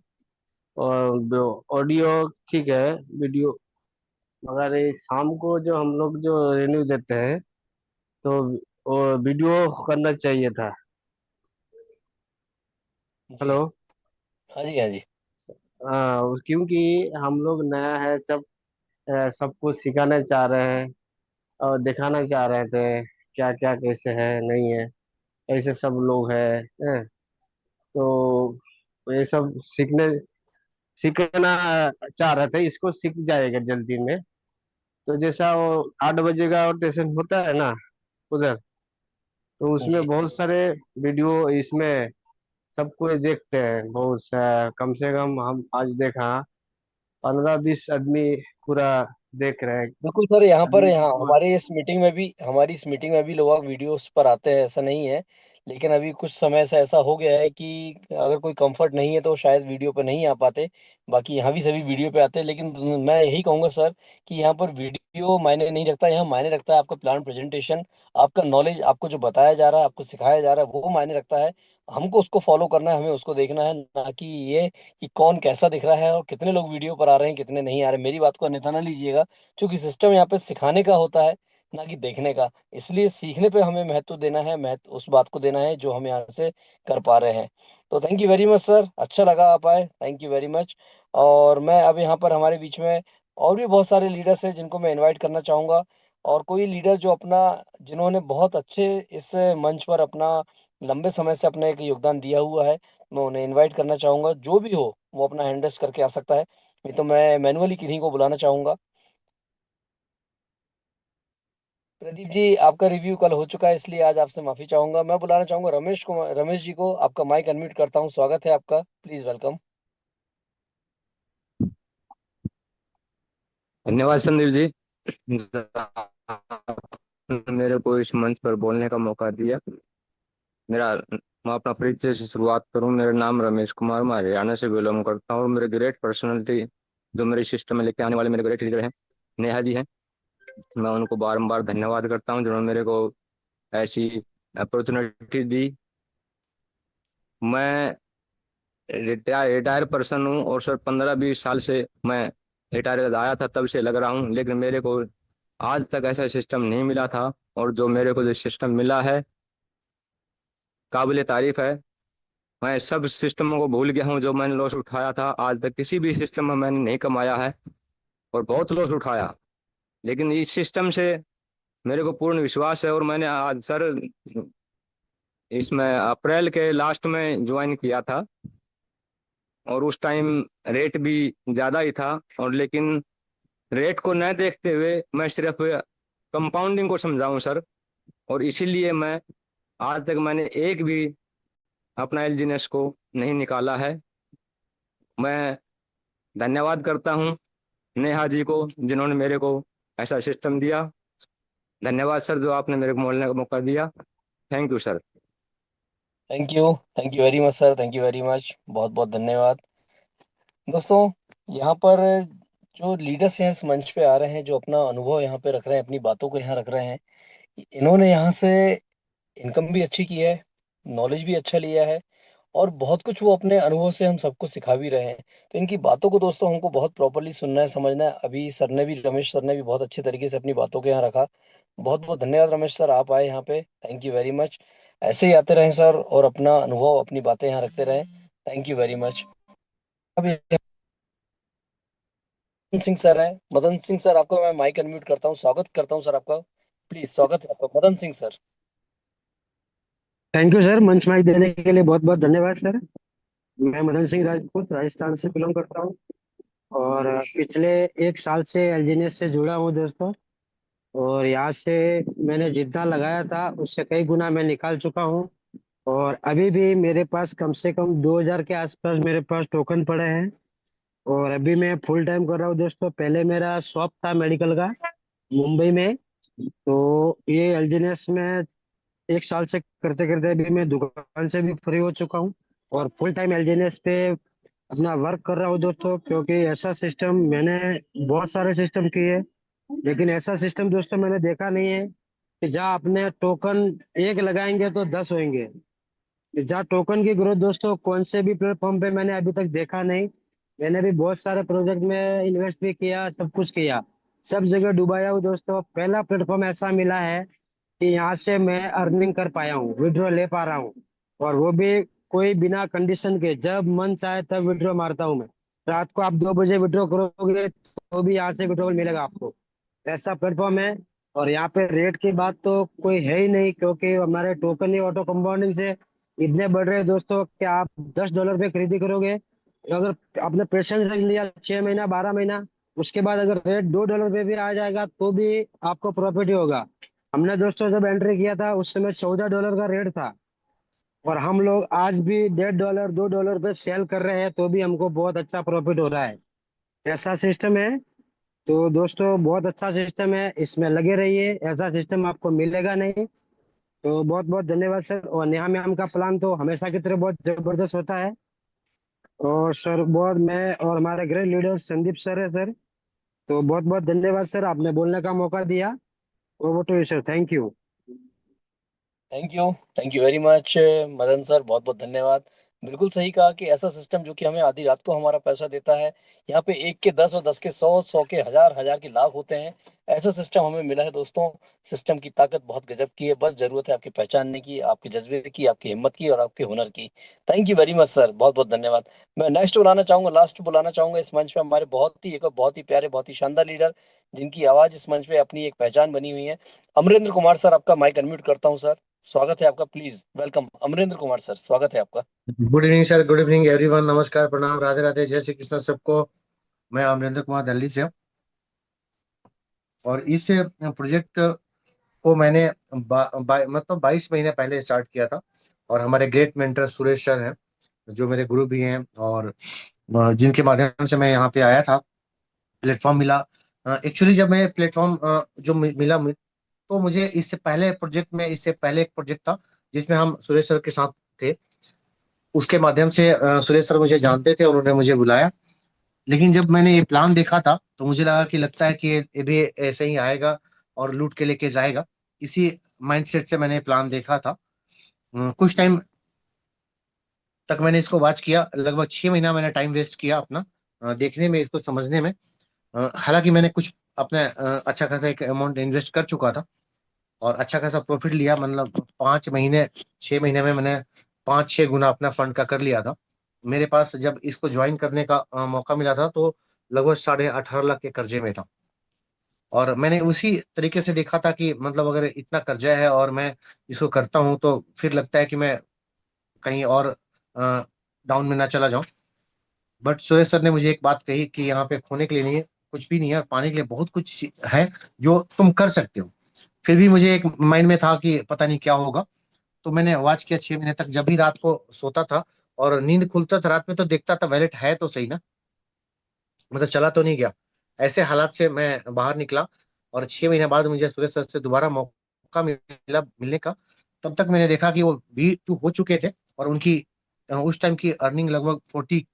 ऑडियो ठीक है, वीडियो, मगर ये शाम को जो हम लोग जो रेन्यू देते हैं तो वो वीडियो करना चाहिए था। जी। हेलो। हाँ जी, हाँ जी। हाँ, क्योंकि हम लोग नया है सब, सबको सिखाना चाह रहे हैं और दिखाना चाह रहे थे क्या क्या कैसे है नहीं है, ऐसे सब लोग हैं। तो ये सब सीखना चाह रहे थे, इसको सीख जाएगा जल्दी में। तो जैसा वो 8 बजे का रोटेशन होता है ना उधर, तो उसमें जी बहुत सारे वीडियो इसमें सबको ये देखते हैं बहुत कम से कम हम आज देखा 15-20 आदमी पूरा देख रहे हैं। बिल्कुल सर, यहाँ पर अभी यहाँ हमारी इस मीटिंग में भी लोग वीडियोस पर आते हैं, ऐसा नहीं है। लेकिन अभी कुछ समय से ऐसा हो गया है कि अगर कोई कंफर्ट नहीं है तो शायद वीडियो पे नहीं आ पाते। बाकी यहाँ भी सभी वीडियो पे आते हैं। लेकिन मैं यही कहूँगा सर कि यहाँ पर वीडियो मायने नहीं रखता, यहाँ मायने रखता है आपका प्लान प्रेजेंटेशन, आपका नॉलेज, आपको जो बताया जा रहा है, आपको सिखाया जा रहा है, वो मायने रखता है। हमको उसको फॉलो करना है, हमें उसको देखना है, ना कि ये कि कौन कैसा दिख रहा है और कितने लोग वीडियो पर आ रहे हैं, कितने नहीं आ रहे। मेरी बात को अन्यथा ना लीजिएगा, क्योंकि सिस्टम यहाँ पे सिखाने का होता है। ना कि देखने का। इसलिए सीखने पे हमें महत्व देना है, महत्व उस बात को देना है जो हम यहाँ से कर पा रहे हैं। तो thank you very much sir, अच्छा लगा आप आए, थैंक यू वेरी मच। और मैं अब यहाँ पर हमारे बीच में और भी बहुत सारे लीडर्स हैं जिनको मैं इनवाइट करना चाहूँगा। और कोई लीडर जो अपना, जिन्होंने बहुत अच्छे इस मंच पर अपना लंबे समय से अपना एक योगदान दिया हुआ है, मैं उन्हें इनवाइट करना चाहूँगा। जो भी हो वो अपना हैंड रेज़ करके आ सकता है, नहीं तो मैं मैनुअली किन्हीं को बुलाना चाहूँगा। प्रदीप जी, आपका रिव्यू कल हो चुका है इसलिए आज आपसे माफ़ी चाहूँगा। मैं बुलाना चाहूँगा रमेश जी को। आपका माइक अनम्यूट करता हूँ, स्वागत है आपका, प्लीज़ वेलकम। धन्यवाद संदीप जी, मेरे को इस मंच पर बोलने का मौका दिया। मेरा मैं अपना परिचय से शुरुआत करूं। मेरा नाम रमेश कुमार, मैं हरियाणा से बिलोंग करता हूँ और मेरे ग्रेट पर्सनालिटी जो मेरे सिस्टम में लेके आने वाले मेरे ग्रेट लीडर हैं, नेहा जी हैं। मैं उनको बारंबार धन्यवाद करता हूँ जिन्होंने मेरे को ऐसी अपॉर्चुनिटी दी। मैं रिटायर पर्सन हूँ और सर 15-20 साल से मैं रिटायर आया था तब से लग रहा हूँ, लेकिन मेरे को आज तक ऐसा सिस्टम नहीं मिला था। और जो मेरे को जो सिस्टम मिला है काबिल तारीफ है। मैं सब सिस्टमों को भूल गया हूँ जो मैंने लॉस उठाया था। आज तक किसी भी सिस्टम में मैंने नहीं कमाया है और बहुत लॉस उठाया, लेकिन इस सिस्टम से मेरे को पूर्ण विश्वास है। और मैंने आज सर इसमें अप्रैल के लास्ट में ज्वाइन किया था और उस टाइम रेट भी ज़्यादा ही था, और लेकिन रेट को न देखते हुए मैं सिर्फ कंपाउंडिंग को समझाऊं सर, और इसीलिए मैं आज तक मैंने एक भी अपना एलजीनेस को नहीं निकाला है। मैं धन्यवाद करता हूं नेहा जी को जिन्होंने मेरे को ऐसा सिस्टम दिया। धन्यवाद सर जो आपने मेरे को बोलने का मौका दिया। Thank you sir. Thank you very much sir, thank you very much, बहुत बहुत धन्यवाद। दोस्तों, यहाँ पर जो लीडर्स हैं इस मंच पे आ रहे हैं, जो अपना अनुभव यहाँ पे रख रहे हैं, अपनी बातों को यहाँ रख रहे हैं, इन्होंने यहाँ से इनकम भी अच्छी की है, नॉलेज भी अच्छा लिया है, और बहुत कुछ वो अपने अनुभव से हम सबको सिखा भी रहे हैं। तो इनकी बातों को दोस्तों हमको बहुत प्रॉपरली सुनना है, समझना है। अभी सर ने भी, रमेश सर ने भी बहुत अच्छे तरीके से अपनी बातों को यहाँ रखा। बहुत बहुत धन्यवाद रमेश सर, आप आए यहाँ पे, थैंक यू वेरी मच। ऐसे ही आते रहें सर और अपना अनुभव, अपनी बातें यहाँ रखते रहें। Thank you very much. अब मदन सिंह सर है, मदन सिंह सर आपको मैं माइक अनम्यूट करता हूँ, स्वागत करता हूँ सर आपका, प्लीज स्वागत है आपका Madan Singh sir. Thank you sir, मंच माइक देने के लिए बहुत बहुत धन्यवाद सर। मैं मदन सिंह राजपूत राजस्थान से बिलोंग करता हूँ और पिछले 1 साल से एलजीनेस से जुड़ा हूँ दोस्तों। और यहाँ से मैंने जितना लगाया था उससे कई गुना मैं निकाल चुका हूँ। और अभी भी मेरे पास कम से कम 2000 के आसपास मेरे पास टोकन पड़े हैं। और अभी मैं फुल टाइम कर रहा हूँ दोस्तों। पहले मेरा शॉप था मेडिकल का मुंबई में। तो ये एलजीनेस में 1 साल से करते करते अभी मैं दुकान से भी फ्री हो चुका हूँ और फुल टाइम एलजीएनएस पे अपना वर्क कर रहा हूँ दोस्तों। क्योंकि ऐसा सिस्टम मैंने बहुत सारे सिस्टम किए, लेकिन ऐसा सिस्टम दोस्तों मैंने देखा नहीं है कि जहाँ अपने टोकन एक लगाएंगे तो 10 होंगे। जहाँ टोकन की ग्रोथ दोस्तों कौन से भी प्लेटफॉर्म पे मैंने अभी तक देखा नहीं। मैंने भी बहुत सारे प्रोजेक्ट में इन्वेस्ट भी किया, सब कुछ किया, सब जगह डुबाया हूँ दोस्तों। पहला प्लेटफॉर्म ऐसा मिला है कि यहाँ से मैं अर्निंग कर पाया हूँ, विड्रॉ ले पा रहा हूँ। और वो भी कोई बिना कंडीशन के, जब मन चाहे तब विड्रॉ मारता हूँ मैं। रात को आप 2 बजे विड्रॉ करोगे तो भी यहाँ से विड्रॉ मिलेगा आपको। ऐसा प्लेटफॉर्म है। और यहाँ पे रेट की बात तो कोई है ही नहीं, क्योंकि हमारे टोकन ही ऑटो कंपाउंडिंग से इतने बढ़ रहे हैं दोस्तों कि आप $10 पे खरीदी करोगे, अगर आपने पेशेंस रख लिया 6 महीना 12 महीना, उसके बाद अगर रेट $2 पे भी आ जाएगा तो भी आपको प्रॉफिट ही होगा। हमने दोस्तों जब एंट्री किया था उस समय $14 का रेट था और हम लोग आज भी $1.5 $2 पे सेल कर रहे हैं तो भी हमको बहुत अच्छा प्रॉफिट हो रहा है। ऐसा सिस्टम है। तो दोस्तों बहुत अच्छा सिस्टम है, इसमें लगे रहिए, ऐसा सिस्टम आपको मिलेगा नहीं। तो बहुत बहुत धन्यवाद सर। और नेहा मैम का प्लान तो हमेशा की तरह बहुत जबरदस्त होता है। और सर बहुत, मैं और हमारे ग्रेट लीडर संदीप सर है सर। तो बहुत बहुत धन्यवाद सर, आपने बोलने का मौका दिया। Over to you sir, thank you. Thank you very much Madan sir, बहुत बहुत धन्यवाद। बिल्कुल सही कहा कि ऐसा सिस्टम जो कि हमें आधी रात को हमारा पैसा देता है, यहाँ पे 1 के 10 और 10 के 100, 100 के 1000, 1000 के लाख होते हैं। ऐसा सिस्टम हमें मिला है दोस्तों। सिस्टम की ताकत बहुत गजब की है, बस जरूरत है आपकी पहचानने की, आपके जज्बे की, आपकी हिम्मत की और आपके हुनर की। Thank you very much sir, बहुत बहुत धन्यवाद। मैं नेक्स्ट बुलाना चाहूंगा, लास्ट बुलाना चाहूंगा इस मंच पे हमारे बहुत ही प्यारे, बहुत ही शानदार लीडर, जिनकी आवाज इस मंच पे अपनी एक पहचान बनी हुई है। अमरेंद्र कुमार सर, आपका माइक अनम्यूट करता हूँ सर। स्वागत है आपका, please welcome Amarendra Kumar sir, स्वागत है आपका। Good evening sir, good evening everyone. नमस्कार, प्रणाम, राधे राधे, जय श्री कृष्ण सबको। मैं अमरिंदर कुमार दिल्ली से हूँ। और इस प्रोजेक्ट को मैंने मतलब 22 महीने पहले स्टार्ट किया था। और हमारे ग्रेट मेंटर सुरेश सर हैं, जो मेरे गुरु भी हैं, और जिनके माध्यम से मैं यहाँ पे आया था, प्लेटफॉर्म मिला। एक्चुअली जब मैं प्लेटफॉर्म जो मिला, तो मुझे इससे पहले एक प्रोजेक्ट था जिसमें हम सुरेश सर के साथ थे। उसके माध्यम से सुरेश सर मुझे जानते थे, उन्होंने मुझे बुलाया। लेकिन जब मैंने ये प्लान देखा था तो मुझे लगा कि लगता है कि ये भी ऐसे ही आएगा और लूट के लेके जाएगा। इसी माइंडसेट से मैंने प्लान देखा था। कुछ टाइम तक मैंने इसको वॉच किया, लगभग 6 महीना मैंने टाइम वेस्ट किया अपना देखने में, इसको समझने में। हालांकि मैंने कुछ अपने अच्छा खासा एक अमाउंट इन्वेस्ट कर चुका था और अच्छा खासा प्रॉफिट लिया। मतलब 5 महीने 6 महीने में मैंने 5-6 गुना अपना फंड का कर लिया था। मेरे पास जब इसको ज्वाइन करने का मौका मिला था तो लगभग 18.5 लाख के कर्जे में था। और मैंने उसी तरीके से देखा था कि मतलब अगर इतना कर्जा है और मैं इसको करता हूँ तो फिर लगता है कि मैं कहीं और डाउन में ना चला जाऊं। बट सुरेश सर ने मुझे एक बात कही कि यहाँ पे खोने के लिए नहीं है, कुछ भी नहीं है, और पाने के लिए बहुत कुछ है जो तुम कर सकते हो। फिर भी मुझे एक माइंड में था कि पता नहीं क्या होगा। तो मैंने वॉच किया 6 महीने तक। जब भी रात को सोता था और नींद खुलता था रात में, तो देखता था वैलेट है तो सही ना, मतलब चला तो नहीं गया। ऐसे हालात से मैं बाहर निकला। और 6 महीने बाद मुझे सुरेश सर से दोबारा मौका मिला मिलने का। तब तक मैंने देखा कि वो V2 हो चुके थे और उनकी उस टाइम की अर्निंग लगभग 40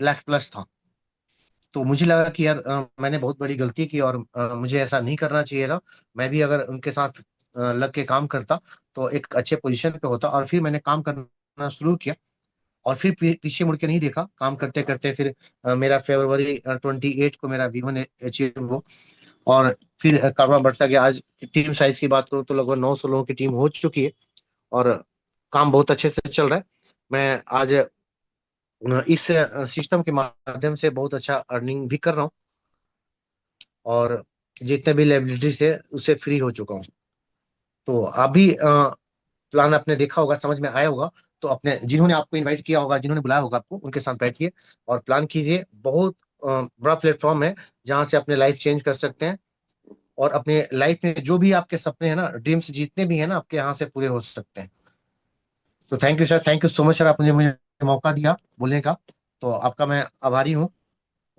लाख प्लस था। तो मुझे लगा कि यार मैंने बहुत बड़ी गलती की और मुझे ऐसा नहीं करना चाहिए था। मैं भी अगर उनके साथ लग के काम करता तो एक अच्छे पोजीशन पे होता। और फिर मैंने काम करना शुरू किया और फिर पीछे मुड़ के नहीं देखा। काम करते करते फिर मेरा February 28 को मेरा V1 अचीव हुआ। और फिर कारोबार बढ़ता गया। आज टीम साइज की बात करूँ तो लगभग 900 लोगों की टीम हो चुकी है और काम बहुत अच्छे से चल रहा है। मैं आज इस सिस्टम के माध्यम से बहुत अच्छा अर्निंग भी कर रहा हूँ और जितने भी लाइबिलिटीज है उससे फ्री हो चुका हूँ। तो आप भी प्लान आपने देखा होगा, समझ में आया होगा। तो अपने जिन्होंने आपको इनवाइट किया होगा, जिन्होंने बुलाया होगा आपको, उनके साथ बैठिए और प्लान कीजिए। बहुत बड़ा प्लेटफॉर्म है जहाँ से अपने लाइफ चेंज कर सकते हैं और अपने लाइफ में जो भी आपके सपने हैं ना, ड्रीम्स जितने भी हैं ना, आपके यहाँ से पूरे हो सकते हैं। तो thank you sir, thank you so much sir, आपने मुझे मौका दिया बोलने का। तो आपका मैं आभारी हूँ।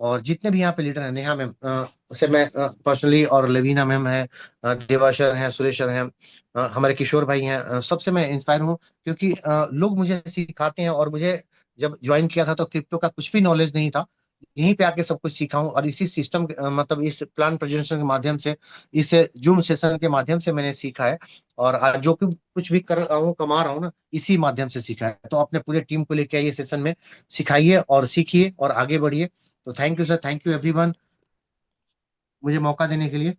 और जितने भी यहाँ पे लीडर हैं, नेहा मैम से मैं पर्सनली, और लवीना मैम है, देवाशर हैं, सुरेश सर हैं, हमारे किशोर भाई हैं, सबसे मैं इंस्पायर हूँ। क्योंकि लोग मुझे सिखाते हैं और मुझे जब ज्वाइन किया था तो क्रिप्टो का कुछ भी नॉलेज नहीं था। यहीं पे आके सब कुछ सीखा हूँ और इसी सिस्टम मतलब इस प्लान प्रेजेंटेशन के माध्यम से, इस जूम सेशन के माध्यम से मैंने सीखा है। और आज जो कुछ भी कर रहा हूँ, कमा रहा हूँ ना, इसी माध्यम से सीखा है। तो अपने पूरे टीम को लेके आइए सेशन में, सिखाइए और सीखिए और आगे बढ़िए। तो thank you sir, thank you everyone, मुझे मौका देने के लिए।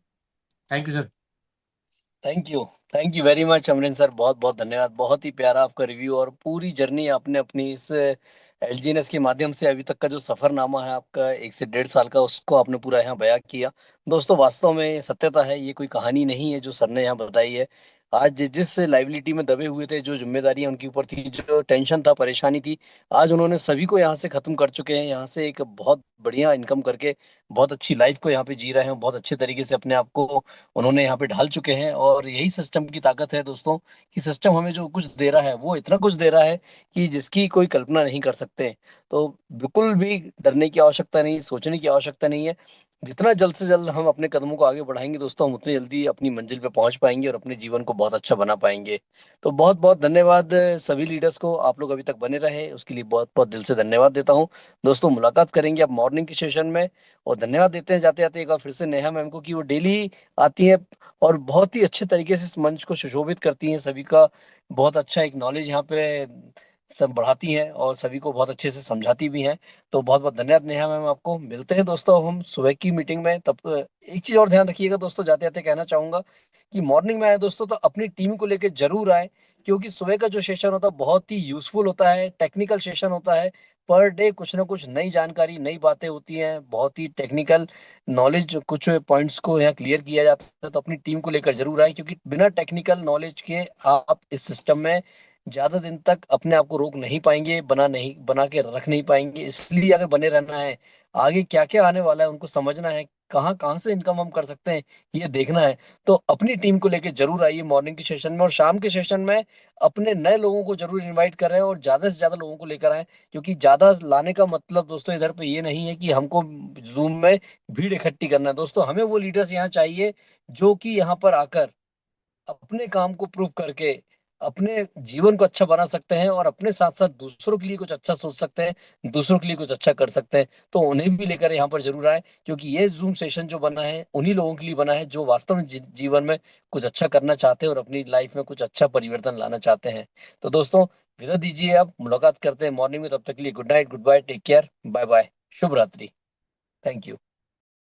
Thank you sir. Thank you, thank you very much Amarinder sir, बहुत बहुत धन्यवाद। बहुत ही प्यारा आपका रिव्यू और पूरी जर्नी आपने अपनी इस एलजीएनएस के माध्यम से अभी तक का जो सफरनामा है आपका 1 से 1.5 साल का, उसको आपने पूरा यहाँ बयां किया। दोस्तों वास्तव में सत्यता है, ये कोई कहानी नहीं है जो सर ने यहाँ बताई है। आज जिस लाइबिलिटी में दबे हुए थे, जो जिम्मेदारियां उनके ऊपर थी, जो टेंशन था, परेशानी थी, आज उन्होंने सभी को यहाँ से खत्म कर चुके हैं। यहाँ से एक बहुत बढ़िया इनकम करके बहुत अच्छी लाइफ को यहाँ पे जी रहे हैं, बहुत अच्छे तरीके से अपने आप को उन्होंने यहाँ पे ढाल चुके हैं। और यही सिस्टम की ताकत है दोस्तों, कि सिस्टम हमें जो कुछ दे रहा है वो इतना कुछ दे रहा है कि जिसकी कोई कल्पना नहीं कर सकते। तो बिल्कुल भी डरने की आवश्यकता नहीं, सोचने की आवश्यकता नहीं है। जितना जल्द से जल्द हम अपने कदमों को आगे बढ़ाएंगे दोस्तों, हम उतनी जल्दी अपनी मंजिल पे पहुंच पाएंगे और अपने जीवन को बहुत अच्छा बना पाएंगे। तो बहुत बहुत धन्यवाद सभी लीडर्स को, आप लोग अभी तक बने रहे उसके लिए बहुत बहुत दिल से धन्यवाद देता हूँ। दोस्तों मुलाकात करेंगे अब मॉर्निंग के सेशन में। और धन्यवाद देते हैं जाते जाते एक बार फिर से नेहा मैम को, कि वो डेली आती है और बहुत ही अच्छे तरीके से इस मंच को सुशोभित करती हैं। सभी का बहुत अच्छा एक नॉलेज यहाँ पे सब बढ़ाती हैं और सभी को बहुत अच्छे से समझाती भी हैं। तो बहुत बहुत धन्यवाद नेहा मैम, आपको मिलते हैं दोस्तों अब हम सुबह की मीटिंग में। तब एक चीज और ध्यान रखिएगा दोस्तों, जाते जाते कहना चाहूंगा कि मॉर्निंग में आए दोस्तों तो अपनी टीम को लेकर जरूर आए, क्योंकि सुबह का जो सेशन होता है बहुत ही यूजफुल होता है, टेक्निकल सेशन होता है। पर डे कुछ ना कुछ नई जानकारी, नई बातें होती हैं, बहुत ही टेक्निकल नॉलेज, कुछ पॉइंट्स को यहाँ क्लियर किया जाता है। तो अपनी टीम को लेकर जरूर आए, क्योंकि बिना टेक्निकल नॉलेज के आप इस सिस्टम में ज्यादा दिन तक अपने आप को रोक नहीं पाएंगे, बना के रख नहीं पाएंगे। इसलिए अगर बने रहना है, आगे क्या क्या आने वाला है उनको समझना है, कहाँ कहाँ से इनकम हम कर सकते हैं ये देखना है, तो अपनी टीम को लेके जरूर आइए मॉर्निंग के सेशन में। और शाम के सेशन में अपने नए लोगों को जरूर इनवाइट करें और ज्यादा से ज्यादा लोगों को लेकर आए, क्योंकि ज्यादा लाने का मतलब दोस्तों इधर पे ये नहीं है कि हमको जूम में भीड़ इकट्ठी करना है। दोस्तों हमें वो लीडर्स यहाँ चाहिए जो कि यहाँ पर आकर अपने काम को प्रूव करके अपने जीवन को अच्छा बना सकते हैं, और अपने साथ साथ दूसरों के लिए कुछ अच्छा सोच सकते हैं, दूसरों के लिए कुछ अच्छा कर सकते हैं। तो उन्हें भी लेकर यहाँ पर जरूर आए, क्योंकि ये जूम सेशन जो बना है उन्हीं लोगों के लिए बना है जो वास्तव में जीवन में कुछ अच्छा करना चाहते हैं और अपनी लाइफ में कुछ अच्छा परिवर्तन लाना चाहते हैं। तो दोस्तों विदा दीजिए, अब मुलाकात करते हैं मॉर्निंग में। तब तक के लिए good night, good bye, take care, bye bye, शुभ रात्रि। Thank you.